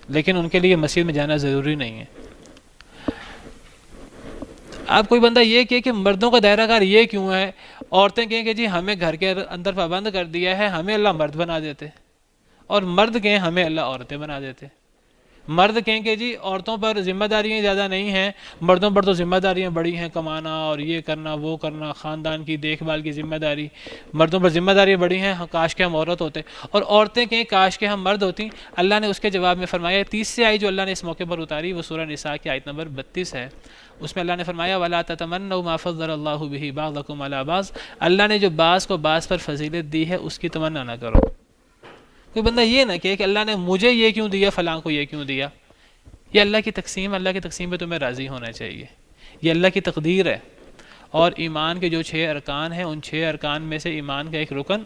لیکن ان کے لیے مسجد میں جانا ضروری نہیں ہے۔ آپ کوئی بندہ یہ کہے کہ مردوں کا دائرہ کار یہ کیوں ہے، عورتیں کہیں کہ جی ہمیں گھر کے اندر پابند کر دیا ہے، ہمیں اللہ مرد بنا دیتے، اور مرد کہیں ہمیں اللہ عورتیں بنا دیتے۔ مرد کہیں کہ جی عورتوں پر ذمہ داریاں زیادہ نہیں ہیں، مردوں پر تو ذمہ داریاں بڑی ہیں، کمانا اور یہ کرنا وہ کرنا، خاندان کی دیکھ بھال کی ذمہ داری، مردوں پر ذمہ داریاں بڑی ہیں، کاش کے ہم عورت ہوتے، اور عورتیں کہیں کاش کے ہم مرد ہوتی۔ اللہ نے اس کے جواب میں فرمایا، تیسری آیت جو اللہ نے اس موقع پر اتاری وہ سورہ نساء کی آیت نمبر 32 ہے، اس میں اللہ نے فرمایا وَلَا تَتَمَنَّوْا مَا فَضَّلَ اللَّهُ بِهِ بَعْضَكُمْ عَلَى بَعْضٍ، اللہ نے جو بعض کو بعض پر فضیلت دی ہے اس کی تمنا نہ کرو۔ کوئی بندہ یہ نہ کہے کہ اللہ نے مجھے یہ کیوں دیا، فلاں کو یہ کیوں دیا۔ یہ اللہ کی تقسیم، اللہ کی تقسیم پہ تمہیں راضی ہونا چاہیے، یہ اللہ کی تقدیر ہے۔ اور ایمان کے جو 6 ارکان ہیں، ان 6 ارکان میں سے ایمان کا ایک رکن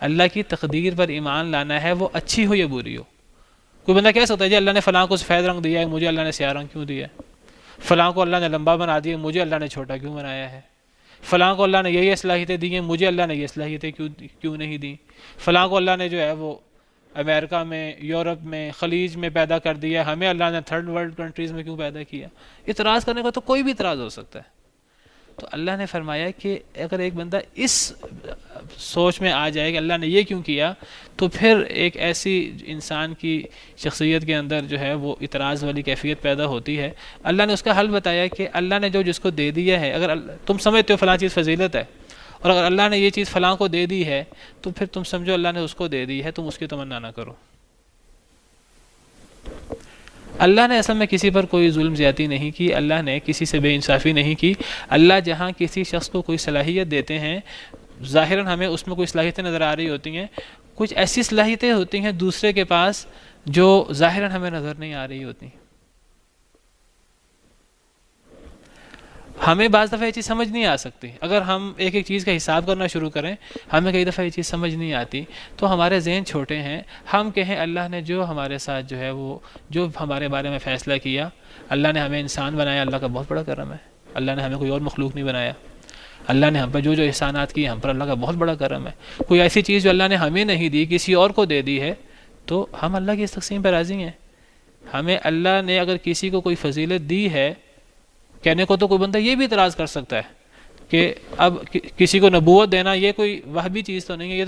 اللہ کی تقدیر پر ایمان لانا ہے، وہ اچھی ہو یا بری ہو۔ کوئی بندہ کہہ سکتا ہے جی اللہ نے فلاں کو سفید رنگ دیا ہے، مجھے اللہ نے سیاہ رنگ کیوں دیا ہے، فلاں کو اللہ نے لمبا بنا دیا، مجھے اللہ نے چھوٹا کیوں بنایا ہے، فلاں کو اللہ نے یہ صلاحیتیں دی ہیں، مجھے اللہ نے یہ صلاحیتیں کیوں نہیں دی، فلاں کو اللہ نے جو ہے وہ امریکہ میں، یورپ میں، خلیج میں پیدا کر دیا، ہمیں اللہ نے تھرڈ ورلڈ کنٹریز میں کیوں پیدا کیا۔ اعتراض کرنے کا تو کوئی بھی اعتراض ہو سکتا ہے۔ تو اللہ نے فرمایا کہ اگر ایک بندہ اس سوچ میں آ جائے کہ اللہ نے یہ کیوں کیا، تو پھر ایک ایسی انسان کی شخصیت کے اندر جو ہے وہ اعتراض والی کیفیت پیدا ہوتی ہے۔ اللہ نے اس کا حل بتایا کہ اللہ نے جو جس کو دے دیا ہے، اگر تم سمجھتے ہو فلاں چیز فضیلت ہے، اور اگر اللہ نے یہ چیز فلاں کو دے دی ہے تو پھر تم سمجھو اللہ نے اس کو دے دی ہے، تم اس کی تمنا نہ کرو۔ اللہ نے اصل میں کسی پر کوئی ظلم زیادتی نہیں کی، اللہ نے کسی سے بے انصافی نہیں کی۔ اللہ جہاں کسی شخص کو کوئی صلاحیت دیتے ہیں، ظاہراً ہمیں اس میں کوئی صلاحیتیں نظر آ رہی ہوتی ہیں، کچھ ایسی صلاحیتیں ہوتی ہیں دوسرے کے پاس جو ظاہراً ہمیں نظر نہیں آ رہی ہوتی۔ ہمیں بعض دفعہ یہ چیز سمجھ نہیں آ سکتی، اگر ہم ایک ایک چیز کا حساب کرنا شروع کریں، ہمیں کئی دفعہ یہ چیز سمجھ نہیں آتی، تو ہمارے ذہن چھوٹے ہیں۔ ہم کہیں اللہ نے جو ہمارے ساتھ جو ہے وہ جو ہمارے بارے میں فیصلہ کیا، اللہ نے ہمیں انسان بنایا، اللہ کا بہت بڑا کرم ہے، اللہ نے ہمیں کوئی اور مخلوق نہیں بنایا، اللہ نے ہم پر جو احسانات کیے ہم پر اللہ کا بہت بڑا کرم ہے۔ کوئی ایسی چیز جو اللہ نے ہمیں نہیں دی، کسی اور کو دے دی ہے، تو ہم اللہ کی اس تقسیم پہ راضی ہیں۔ ہمیں اللہ نے اگر کسی کو کوئی فضیلت دی ہے، کہنے کو تو کوئی بندہ یہ بھی اعتراض کر سکتا ہے کہ اب کسی کو نبوت دینا یہ کوئی وہبی چیز تو نہیں ہے، یہ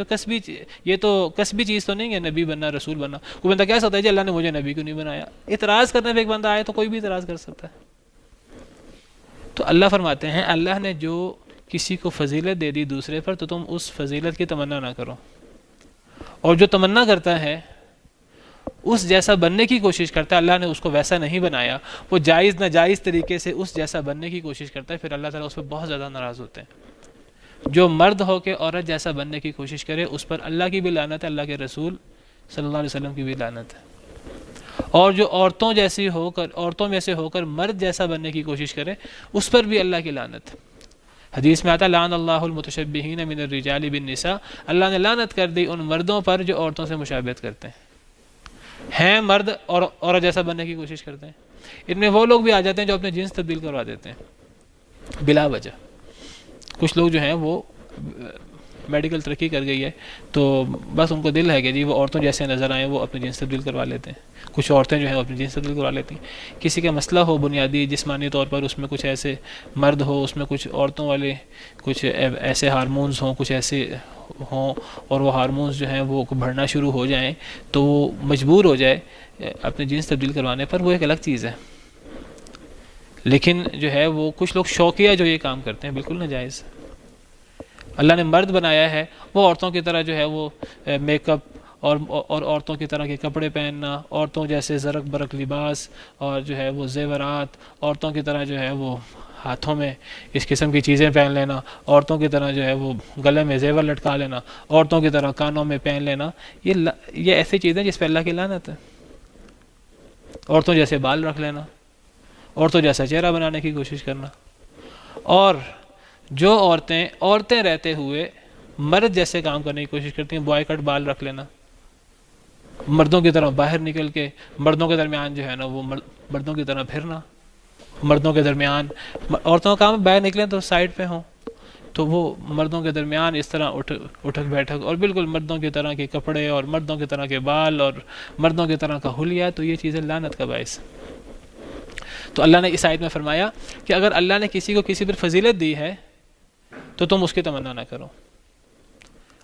تو کسبی چیز تو نہیں ہے، نبی بننا، رسول بننا۔ کوئی بندہ کہہ سکتا ہے جی اللہ نے مجھے نبی کیوں نہیں بنایا۔ اعتراض کرنے پہ ایک بندہ آئے تو کوئی بھی اعتراض کر سکتا ہے۔ تو اللہ فرماتے ہیں اللہ نے جو کسی کو فضیلت دے دی دوسرے پر، تو تم اس فضیلت کی تمنا نہ کرو، اور جو تمنا کرتا ہے اس جیسا بننے کی کوشش کرتا ہے، اللہ نے اس کو ویسا نہیں بنایا، وہ جائز ناجائز طریقے سے اس جیسا بننے کی کوشش کرتا ہے، پھر اللہ تعالیٰ اس پہ بہت زیادہ ناراض ہوتے ہیں۔ جو مرد ہو کے عورت جیسا بننے کی کوشش کرے، اس پر اللہ کی بھی لعنت ہے، اللہ کے رسول صلی اللہ علیہ وسلم کی بھی لعنت ہے۔ اور جو عورتوں میں سے ہو کر مرد جیسا بننے کی کوشش کرے، اس پر بھی اللہ کی لعنت ہے۔ حدیث میں آتا ہے لعن اللہ المتشبہین من الرجال بالنساء، اللہ نے لعنت کر دی ان مردوں پر جو عورتوں سے مشابہت کرتے ہیں مرد اور عورت جیسا بننے کی کوشش کرتے ہیں۔ ان میں وہ لوگ بھی آ جاتے ہیں جو اپنے جنس تبدیل کروا دیتے ہیں بلا وجہ۔ کچھ لوگ جو ہیں وہ میڈیکل ترقی کر گئی ہے تو بس ان کو دل ہے کہ جی وہ عورتوں جیسے نظر آئیں، وہ اپنی جنس تبدیل کروا لیتے ہیں۔ کچھ عورتیں جو ہیں وہ اپنی جنس تبدیل کروا لیتی ہیں۔ کسی کا مسئلہ ہو بنیادی جسمانی طور پر، اس میں کچھ ایسے مرد ہو، اس میں کچھ عورتوں والے کچھ ایسے ہارمونز ہوں، کچھ ایسے ہوں، اور وہ ہارمونز جو ہیں وہ بڑھنا شروع ہو جائیں تو وہ مجبور ہو جائے اپنی جنس تبدیل کروانے پر، وہ ایک الگ چیز ہے۔ لیکن جو ہے وہ کچھ لوگ شوقیہ جو یہ کام کرتے ہیں بالکل ناجائز. اللہ نے مرد بنایا ہے وہ عورتوں کی طرح جو ہے وہ میک اپ اور عورتوں کی طرح کے کپڑے پہننا، عورتوں جیسے زرق برق لباس اور جو ہے وہ زیورات، عورتوں کی طرح جو ہے وہ ہاتھوں میں اس قسم کی چیزیں پہن لینا، عورتوں کی طرح جو ہے وہ گلے میں زیور لٹکا لینا، عورتوں کی طرح کانوں میں پہن لینا، یہ ایسی چیزیں جس پہ اللہ کی لعنت ہے. عورتوں جیسے بال رکھ لینا، عورتوں جیسا چہرہ بنانے کی کوشش کرنا، اور جو عورتیں رہتے ہوئے مرد جیسے کام کرنے کی کوشش کرتی ہیں، بوائے کٹ بال رکھ لینا، مردوں کی طرح باہر نکل کے مردوں کے درمیان جو ہے نا وہ مردوں کی طرح پھرنا، مردوں کے درمیان عورتوں کا کام باہر نکلیں تو سائڈ پہ ہوں، تو وہ مردوں کے درمیان اس طرح اٹھک بیٹھک اور بالکل مردوں کی طرح کے کپڑے اور مردوں کی طرح کے بال اور مردوں کی طرح کا حلیہ، تو یہ چیزیں لعنت کا باعث. تو اللہ نے اس آیت میں فرمایا کہ اگر اللہ نے کسی کو کسی پر فضیلت دی ہے تو تم اس کی تمنا نہ کرو.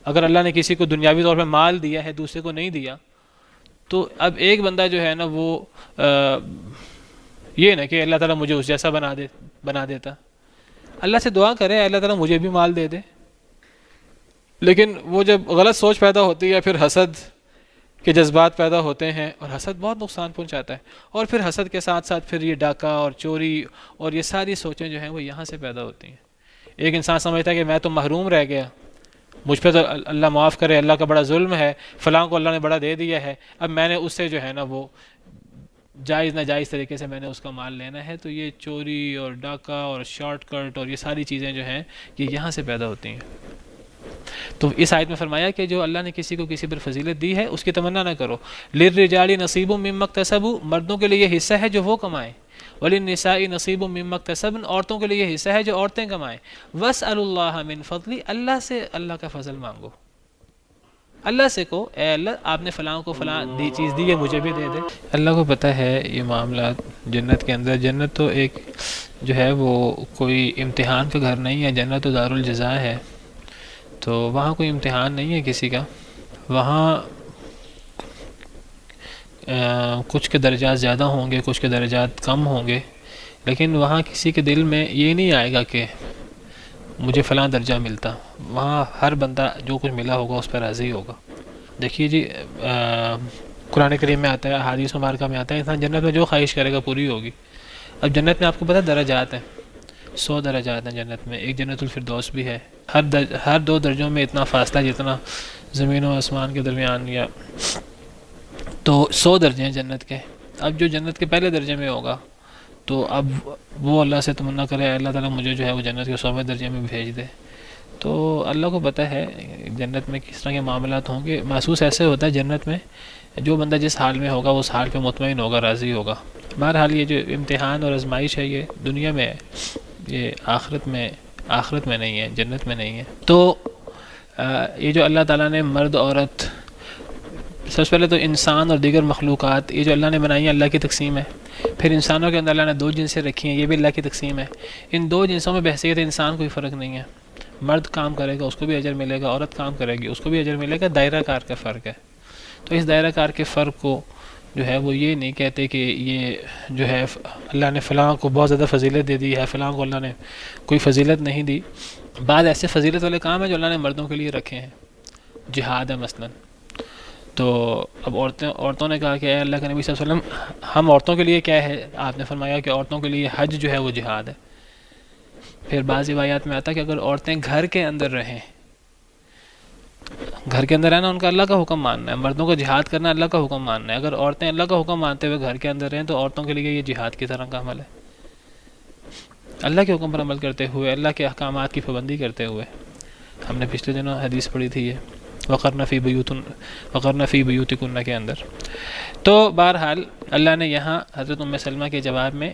اگر اللہ نے کسی کو دنیاوی طور پہ مال دیا ہے دوسرے کو نہیں دیا، تو اب ایک بندہ جو ہے نا وہ یہ نہ کہ اللہ تعالیٰ مجھے اس جیسا بنا دیتا. اللہ سے دعا کرے اللہ تعالیٰ مجھے بھی مال دے دے، لیکن وہ جب غلط سوچ پیدا ہوتی ہے پھر حسد کے جذبات پیدا ہوتے ہیں، اور حسد بہت نقصان پہنچاتا ہے. اور پھر حسد کے ساتھ ساتھ پھر یہ ڈاکہ اور چوری اور یہ ساری سوچیں جو ہیں وہ یہاں سے پیدا ہوتی ہیں. ایک انسان سمجھتا ہے کہ میں تو محروم رہ گیا، مجھ پہ تو اللہ معاف کرے، اللہ کا بڑا ظلم ہے، فلاں کو اللہ نے بڑا دے دیا ہے، اب میں نے اس سے جو ہے نا وہ جائز ناجائز طریقے سے میں نے اس کا مال لینا ہے. تو یہ چوری اور ڈاکہ اور شارٹ کٹ اور یہ ساری چیزیں جو ہیں یہ یہاں سے پیدا ہوتی ہیں. تو اس آیت میں فرمایا کہ جو اللہ نے کسی کو کسی پر فضیلت دی ہے اس کی تمنا نہ کرو. للرجال نصیب مما اکتسبوا، مردوں کے لیے یہ حصہ ہے جو وہ کمائیں. وللنساء نصیب مما اکتسبن، عورتوں کے لیے یہ حصہ ہے جو عورتیں کمائیں. واسألوا اللہ من فضل، اللہ سے اللہ کا فضل مانگو. اللہ سے کو اے اللہ آپ نے فلاں کو فلاں دی چیز دی ہے مجھے بھی دے دے. اللہ کو پتہ ہے یہ معاملات جنت کے اندر. جنت تو ایک جو ہے وہ کوئی امتحان کا گھر نہیں ہے، جنت تو دار الجزاء ہے. تو وہاں کوئی امتحان نہیں ہے کسی کا، وہاں کچھ کے درجات زیادہ ہوں گے کچھ کے درجات کم ہوں گے، لیکن وہاں کسی کے دل میں یہ نہیں آئے گا کہ مجھے فلاں درجہ ملتا. وہاں ہر بندہ جو کچھ ملا ہوگا اس پر راضی ہوگا. دیکھیے جی قرآن کریم میں آتا ہے، احادیث مبارکہ میں آتا ہے انسان جنت میں جو خواہش کرے گا پوری ہوگی. اب جنت میں آپ کو پتہ درجات ہیں، 100 درجات ہیں جنت میں. ایک جنت الفردوس بھی ہے. ہر 2 درجوں میں اتنا فاصلہ جتنا زمین و آسمان کے درمیان، یا تو 100 درجے ہیں جنت کے. اب جو جنت کے پہلے درجے میں ہوگا تو اب وہ اللہ سے تمنا کرے اللہ تعالیٰ مجھے جو ہے وہ جنت کے 100ویں درجے میں بھیج دے. تو اللہ کو پتہ ہے جنت میں کس طرح کے معاملات ہوں گے. محسوس ایسے ہوتا ہے جنت میں جو بندہ جس حال میں ہوگا اس حال پہ مطمئن ہوگا، راضی ہوگا. بہرحال یہ جو امتحان اور آزمائش ہے یہ دنیا میں ہے، یہ آخرت میں نہیں ہے، جنت میں نہیں ہے. تو یہ جو اللہ تعالیٰ نے مرد عورت، سب سے پہلے تو انسان اور دیگر مخلوقات یہ جو اللہ نے بنائی ہیں اللہ کی تقسیم ہے. پھر انسانوں کے اندر اللہ نے 2 جنسیں رکھی ہیں، یہ بھی اللہ کی تقسیم ہے. ان 2 جنسوں میں بحیثیت انسان کوئی فرق نہیں ہے. مرد کام کرے گا اس کو بھی اجر ملے گا، عورت کام کرے گی اس کو بھی اجر ملے گا. دائرہ کار کا فرق ہے. تو اس دائرہ کار کے فرق کو جو ہے وہ یہ نہیں کہتے کہ یہ جو ہے اللہ نے فلاں کو بہت زیادہ فضیلت دے دی ہے، فلاں کو اللہ نے کوئی فضیلت نہیں دی. بعض ایسے فضیلت والے کام ہیں جو اللہ نے مردوں کے لیے رکھے ہیں. جہاد ہے مثلاً. تو اب عورتوں نے کہا کہ اے اللہ کے نبی صلی اللہ علیہ وسلم ہم عورتوں کے لیے کیا ہے؟ آپ نے فرمایا کہ عورتوں کے لیے حج جو ہے وہ جہاد ہے. پھر بعض روایات میں آتا ہے کہ اگر عورتیں گھر کے اندر رہیں، گھر کے اندر رہنا ان کا اللہ کا حکم ماننا ہے. مردوں کا جہاد کرنا اللہ کا حکم ماننا ہے. اگر عورتیں اللہ کا حکم مانتے ہوئے گھر کے اندر رہیں تو عورتوں کے لیے یہ جہاد کی طرح کا عمل ہے. اللہ کے حکم پر عمل کرتے ہوئے، اللہ کے احکامات کی پابندی کرتے ہوئے. ہم نے پچھلے دنوں حدیث پڑھی تھی یہ وقرن فی بیوتکن کے اندر. تو بہرحال اللہ نے یہاں حضرت ام سلمہ کے جواب میں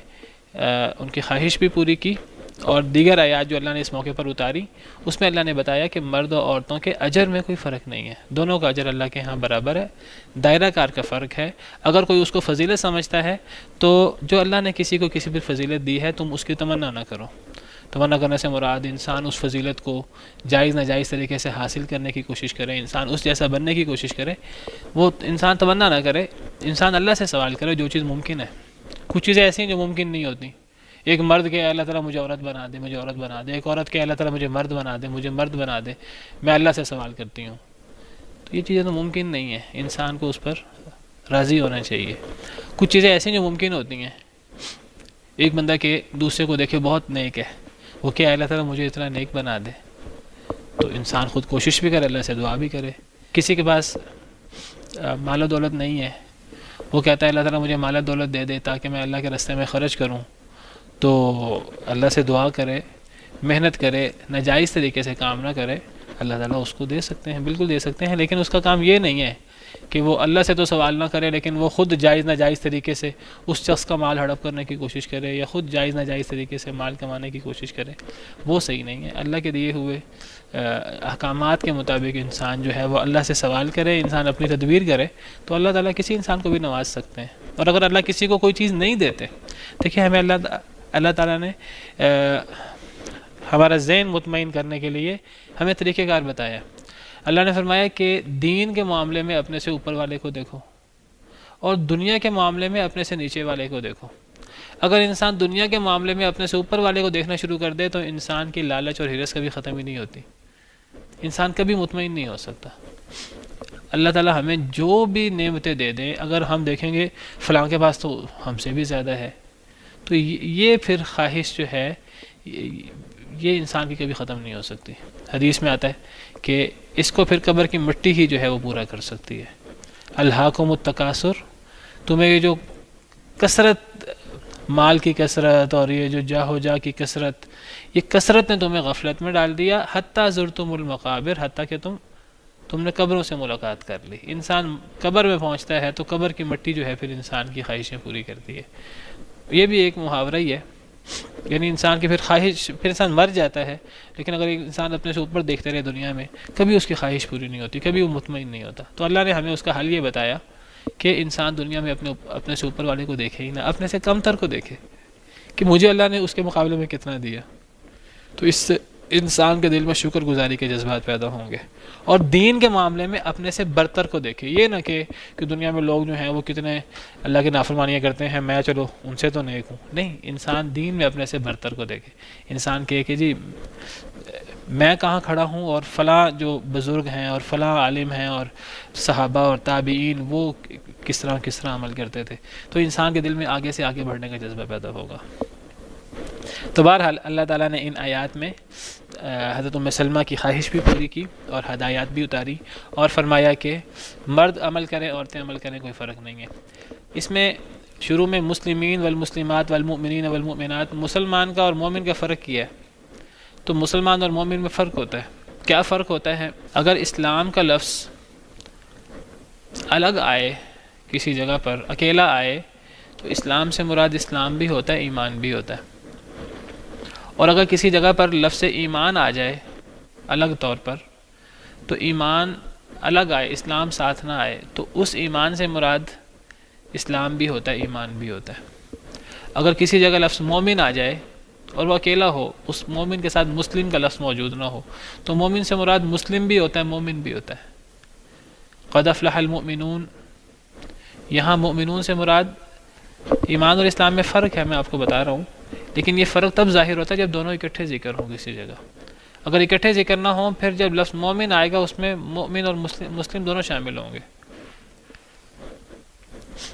ان کی خواہش بھی پوری کی، اور دیگر آیات جو اللہ نے اس موقع پر اتاری اس میں اللہ نے بتایا کہ مرد اور عورتوں کے اجر میں کوئی فرق نہیں ہے، دونوں کا اجر اللہ کے ہاں برابر ہے. دائرہ کار کا فرق ہے. اگر کوئی اس کو فضیلت سمجھتا ہے تو جو اللہ نے کسی کو کسی پر فضیلت دی ہے تم اس کی تمنا نہ کرو. تمنا کرنے سے مراد انسان اس فضیلت کو جائز ناجائز طریقے سے حاصل کرنے کی کوشش کرے، انسان اس جیسا بننے کی کوشش کرے. وہ انسان تمنا نہ کرے، انسان اللہ سے سوال کرے جو چیز ممکن ہے. کچھ چیزیں ایسی ہیں جو ممکن نہیں ہوتی. ایک مرد کہ اللہ تعالیٰ مجھے عورت بنا دے، مجھے عورت بنا دے، ایک عورت کہ اللہ تعالیٰ مجھے مرد بنا دے، مجھے مرد بنا دے، میں اللہ سے سوال کرتی ہوں. تو یہ چیزیں تو ممکن نہیں ہیں، انسان کو اس پر راضی ہونا چاہیے. کچھ چیزیں ایسی جو ممکن ہوتی ہیں. ایک بندہ کہ دوسرے کو دیکھے بہت نیک ہے، وہ کہ اللہ تعالیٰ مجھے اتنا نیک بنا دے، تو انسان خود کوشش بھی کرے، اللہ سے دعا بھی کرے. کسی کے پاس مال و دولت نہیں ہے، وہ کہتا ہے اللہ تعالیٰ مجھے مال و دولت دے دے تاکہ میں اللہ کے راستے میں خرچ کروں، تو اللہ سے دعا کرے، محنت کرے، ناجائز طریقے سے کام نہ کرے، اللہ تعالیٰ اس کو دے سکتے ہیں، بالکل دے سکتے ہیں. لیکن اس کا کام یہ نہیں ہے کہ وہ اللہ سے تو سوال نہ کرے لیکن وہ خود جائز ناجائز طریقے سے اس شخص کا مال ہڑپ کرنے کی کوشش کرے یا خود جائز ناجائز طریقے سے مال کمانے کی کوشش کرے. وہ صحیح نہیں ہے. اللہ کے دیے ہوئے احکامات کے مطابق انسان جو ہے وہ اللہ سے سوال کرے، انسان اپنی تدبیر کرے تو اللہ تعالیٰ کسی انسان کو بھی نواز سکتے ہیں. اور اگر اللہ کسی کو کوئی چیز نہیں دیتے، دیکھیے ہمیں اللہ تعالیٰ نے ہمارا ذہن مطمئن کرنے کے لیے ہمیں طریقہ کار بتایا. اللہ نے فرمایا کہ دین کے معاملے میں اپنے سے اوپر والے کو دیکھو اور دنیا کے معاملے میں اپنے سے نیچے والے کو دیکھو. اگر انسان دنیا کے معاملے میں اپنے سے اوپر والے کو دیکھنا شروع کر دے تو انسان کی لالچ اور ہرس کبھی ختم ہی نہیں ہوتی، انسان کبھی مطمئن نہیں ہو سکتا. اللہ تعالیٰ ہمیں جو بھی نعمتیں دے دیں، اگر ہم دیکھیں گے فلاں کے پاس تو ہم سے بھی زیادہ ہے، تو یہ پھر خواہش جو ہے یہ انسان کی کبھی ختم نہیں ہو سکتی. حدیث میں آتا ہے کہ اس کو پھر قبر کی مٹی ہی جو ہے وہ پورا کر سکتی ہے. الہاکم التکاثر، تمہیں یہ جو کثرت، مال کی کثرت اور یہ جو جاہ و جا کی کثرت، یہ کثرت نے تمہیں غفلت میں ڈال دیا. حتیٰ زرتم المقابر، حتیٰ کہ تم نے قبروں سے ملاقات کر لی. انسان قبر میں پہنچتا ہے تو قبر کی مٹی جو ہے پھر انسان کی خواہشیں پوری کرتی ہے. یہ بھی ایک محاورہ ہی ہے، یعنی انسان کی پھر انسان مر جاتا ہے لیکن اگر انسان اپنے سے اوپر دیکھتے رہے دنیا میں، کبھی اس کی خواہش پوری نہیں ہوتی، کبھی وہ مطمئن نہیں ہوتا. تو اللہ نے ہمیں اس کا حل یہ بتایا کہ انسان دنیا میں اپنے سے اوپر والے کو دیکھے ہی نہ، اپنے سے کم تر کو دیکھے کہ مجھے اللہ نے اس کے مقابلے میں کتنا دیا. تو اس سے انسان کے دل میں شکر گزاری کے جذبات پیدا ہوں گے. اور دین کے معاملے میں اپنے سے برتر کو دیکھے، یہ نہ کہ دنیا میں لوگ جو ہیں وہ کتنے اللہ کی نافرمانیاں کرتے ہیں، میں چلو ان سے تو نیک ہوں. نہیں، انسان دین میں اپنے سے برتر کو دیکھے. انسان کہے کہ جی میں کہاں کھڑا ہوں اور فلاں جو بزرگ ہیں اور فلاں عالم ہیں اور صحابہ اور تابعین وہ کس طرح عمل کرتے تھے. تو انسان کے دل میں آگے سے آگے بڑھنے کا جذبہ پیدا ہوگا. تو بہرحال اللہ تعالیٰ نے ان آیات میں حضرت ام سلمہ کی خواہش بھی پوری کی اور ہدایات بھی اتاری اور فرمایا کہ مرد عمل کریں، عورتیں عمل کریں، کوئی فرق نہیں ہے. اس میں شروع میں مسلمین والمسلمات والمؤمنین والمؤمنات، مسلمان کا اور مومن کا فرق کیا ہے. تو مسلمان اور مومن میں فرق ہوتا ہے. کیا فرق ہوتا ہے؟ اگر اسلام کا لفظ الگ آئے کسی جگہ پر، اکیلا آئے، تو اسلام سے مراد اسلام بھی ہوتا ہے، ایمان بھی ہوتا ہے. اور اگر کسی جگہ پر لفظ ایمان آ جائے الگ طور پر، تو ایمان الگ آئے، اسلام ساتھ نہ آئے، تو اس ایمان سے مراد اسلام بھی ہوتا ہے، ایمان بھی ہوتا ہے. اگر کسی جگہ لفظ مومن آ جائے اور وہ اکیلا ہو، اس مومن کے ساتھ مسلم کا لفظ موجود نہ ہو، تو مومن سے مراد مسلم بھی ہوتا ہے، مومن بھی ہوتا ہے. قد افلح المؤمنون، یہاں مؤمنون سے مراد ایمان اور اسلام میں فرق ہے، میں آپ کو بتا رہا ہوں، لیکن یہ فرق تب ظاہر ہوتا ہے جب دونوں اکٹھے ذکر ہوں کسی جگہ. اگر اکٹھے ذکر نہ ہوں، پھر جب لفظ مومن آئے گا اس میں مومن اور مسلم دونوں شامل ہوں گے.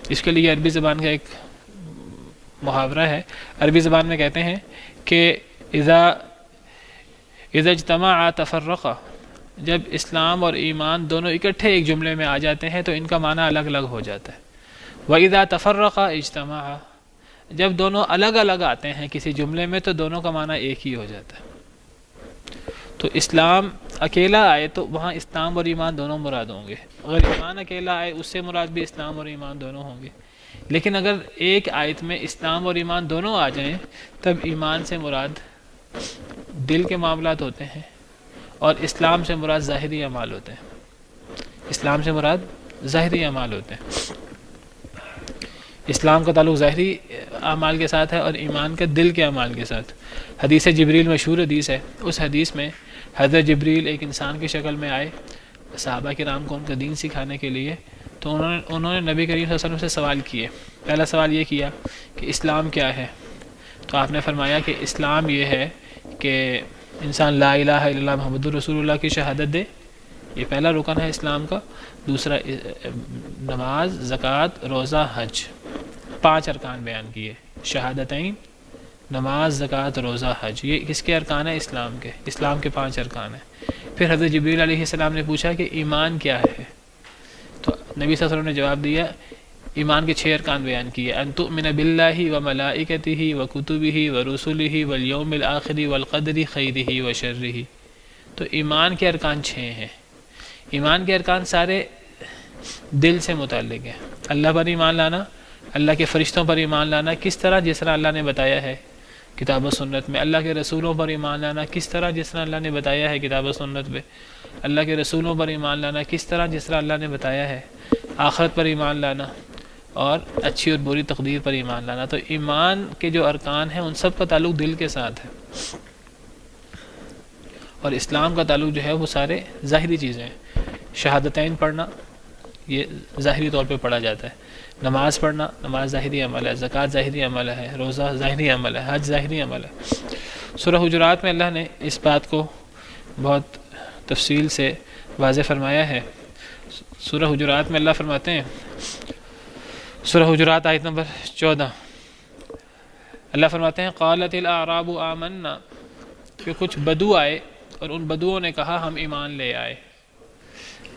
اس کے لیے عربی زبان کا ایک محاورہ ہے. عربی زبان میں کہتے ہیں کہ اذا اجتمعا تفرقا، جب اسلام اور ایمان دونوں اکٹھے ایک جملے میں آ جاتے ہیں تو ان کا معنی الگ الگ ہو جاتا ہے. وَإِذَا تَفَرَّقَا اجْتَمَعَا، جب دونوں الگ الگ آتے ہیں کسی جملے میں تو دونوں کا معنی ایک ہی ہو جاتا ہے. تو اسلام اکیلا آئے تو وہاں اسلام اور ایمان دونوں مراد ہوں گے. اگر ایمان اکیلا آئے اس سے مراد بھی اسلام اور ایمان دونوں ہوں گے. لیکن اگر ایک آیت میں اسلام اور ایمان دونوں آ جائیں تب ایمان سے مراد دل کے معاملات ہوتے ہیں اور اسلام سے مراد ظاہری اعمال ہوتے ہیں. اسلام سے مراد ظاہری اعمال ہوتے ہیں. اسلام کا تعلق ظاہری اعمال کے ساتھ ہے اور ایمان کا دل کے اعمال کے ساتھ. حدیث جبریل مشہور حدیث ہے. اس حدیث میں حضرت جبریل ایک انسان کی شکل میں آئے صحابہ کرام کو ان کا دین سکھانے کے لیے. تو انہوں نے نبی کریم صلی اللہ علیہ وسلم سے سوال کیے. پہلا سوال یہ کیا کہ اسلام کیا ہے؟ تو آپ نے فرمایا کہ اسلام یہ ہے کہ انسان لا الہ الا اللہ محمد رسول اللہ کی شہادت دے، یہ پہلا رکن ہے اسلام کا. دوسرا نماز، زکوٰۃ، روزہ، حج، 5 ارکان بیان کیے. شہادتین، نماز، زکوٰۃ، روزہ، حج، یہ کس کے ارکان ہیں؟ اسلام کے. اسلام کے 5 ارکان ہیں. پھر حضرت جبریل علیہ السلام نے پوچھا کہ ایمان کیا ہے؟ تو نبی صلی اللہ علیہ وسلم نے جواب دیا ایمان کے 6 ارکان بیان کیے. ان تؤمن باللہ وملائکتہ وکتبہ ورسلہ والیوم الآخر والقدر خیرہ وشرہ. تو ایمان کے ارکان 6 ہیں. ایمان کے ارکان سارے دل سے متعلق ہیں. اللہ پر ایمان لانا، اللہ کے فرشتوں پر ایمان لانا کس طرح؟ جس طرح اللہ نے بتایا ہے کتاب و سنت میں. اللہ کے رسولوں پر ایمان لانا کس طرح؟ جس طرح اللہ نے بتایا ہے کتاب و سنت میں. اللہ کے رسولوں پر ایمان لانا کس طرح؟ جس طرح اللہ نے بتایا ہے. آخرت پر ایمان لانا اور اچھی اور بری تقدیر پر ایمان لانا. تو ایمان کے جو ارکان ہیں ان سب کا تعلق دل کے ساتھ ہے، اور اسلام کا تعلق جو ہے وہ سارے ظاہری چیزیں ہیں. شہادتین پڑھنا یہ ظاہری طور پہ پڑھا جاتا ہے. نماز پڑھنا، نماز ظاہری عمل ہے. زکوٰۃ ظاہری عمل ہے. روزہ ظاہری عمل ہے. حج ظاہری عمل ہے. سورہ حجرات میں اللہ نے اس بات کو بہت تفصیل سے واضح فرمایا ہے. سورہ حجرات میں اللہ فرماتے ہیں، سورہ حجرات آیت نمبر 14، اللہ فرماتے ہیں قالت الاعراب آمنا، کہ کچھ بدو آئے اور ان بدوؤں نے کہا ہم ایمان لے آئے.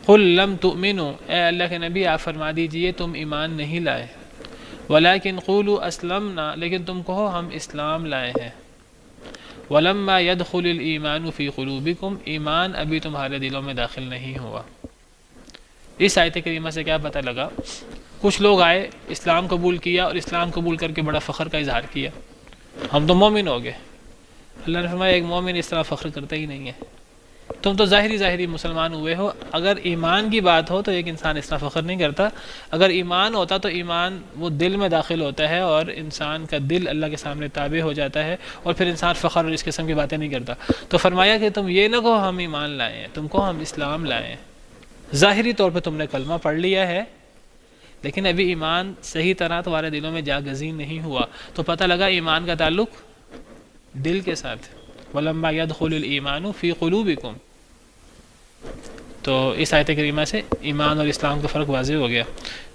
قل لم تؤمنوا، اے اللہ کے نبی آپ فرما دیجئے تم ایمان نہیں لائے. ولکن قولوا اسلمنا، لیکن تم کہو ہم اسلام لائے ہیں. ولما يدخل الایمان فی قلوبکم، ایمان ابھی تمہارے دلوں میں داخل نہیں ہوا. اس آیت کریمہ سے کیا پتہ لگا؟ کچھ لوگ آئے، اسلام قبول کیا اور اسلام قبول کر کے بڑا فخر کا اظہار کیا، ہم تو مومن ہو گئے. اللہ نے فرمایا ایک مومن اس طرح فخر کرتا ہی نہیں ہے. تم تو ظاہری مسلمان ہوئے ہو. اگر ایمان کی بات ہو تو ایک انسان اس طرح فخر نہیں کرتا. اگر ایمان ہوتا تو ایمان وہ دل میں داخل ہوتا ہے اور انسان کا دل اللہ کے سامنے تابع ہو جاتا ہے، اور پھر انسان فخر اور اس قسم کی باتیں نہیں کرتا. تو فرمایا کہ تم یہ نہ کہو ہم ایمان لائے ہیں، تم کہو ہم اسلام لائے ہیں. ظاہری طور پہ تم نے کلمہ پڑھ لیا ہے لیکن ابھی ایمان صحیح طرح تمہارے دلوں میں جاگزین نہیں ہوا. تو پتہ لگا ایمان کا تعلق دل کے ساتھ. وَلَمَّا يَدْخُلُ الْإِيمَانُ فِي قُلُوبِكُمْ. تو اس آیت کریمہ سے ایمان اور اسلام کا فرق واضح ہو گیا.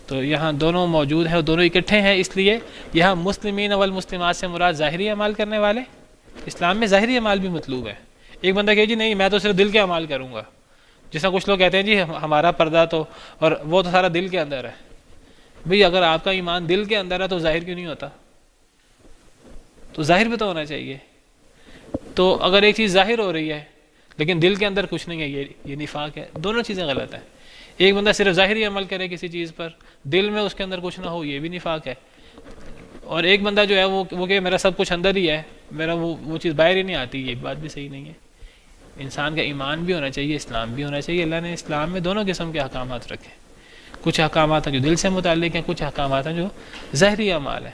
تو یہاں دونوں موجود ہیں اور دونوں اکٹھے ہیں، اس لیے یہاں مسلمین والمسلمات سے مراد ظاہری اعمال کرنے والے. اسلام میں ظاہری اعمال بھی مطلوب ہے. ایک بندہ کہے جی نہیں میں تو صرف دل کے اعمال کروں گا، جس طرح کچھ لوگ کہتے ہیں جی ہمارا پردہ تو اور وہ تو سارا دل کے اندر ہے. بھئی اگر آپ کا ایمان دل کے اندر ہے تو ظاہر کیوں نہیں ہوتا؟ تو ظاہر بھی تو ہونا چاہیے. تو اگر ایک چیز ظاہر ہو رہی ہے لیکن دل کے اندر کچھ نہیں ہے، یہ نفاق ہے. دونوں چیزیں غلط ہیں. ایک بندہ صرف ظاہری عمل کرے کسی چیز پر، دل میں اس کے اندر کچھ نہ ہو، یہ بھی نفاق ہے. اور ایک بندہ جو ہے وہ کہ میرا سب کچھ اندر ہی ہے، میرا وہ چیز باہر ہی نہیں آتی، یہ بات بھی صحیح نہیں ہے. انسان کا ایمان بھی ہونا چاہیے، اسلام بھی ہونا چاہیے. اللہ نے اسلام میں دونوں قسم کے احکامات رکھے. کچھ احکامات ہیں جو دل سے متعلق ہیں، کچھ احکامات ہیں جو ظاہری اعمال ہیں.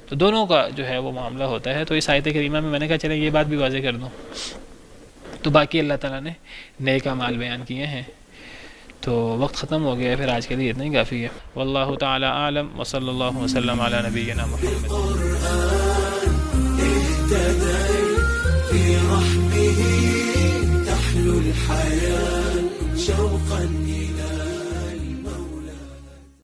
تو دونوں کا جو ہے وہ معاملہ ہوتا ہے. تو اس آیت کریمہ میں نے کہا چلیں یہ بات بھی واضح کر دوں. تو باقی اللہ تعالیٰ نے نیک اعمال بیان کیے ہیں. تو وقت ختم ہو گیا ہے، پھر آج کے لیے اتنا ہی کافی ہے. واللہ تعالی عالم وصلی اللہ وسلم علی نبینا محمد. في رحمه تحلو الحياة شوقا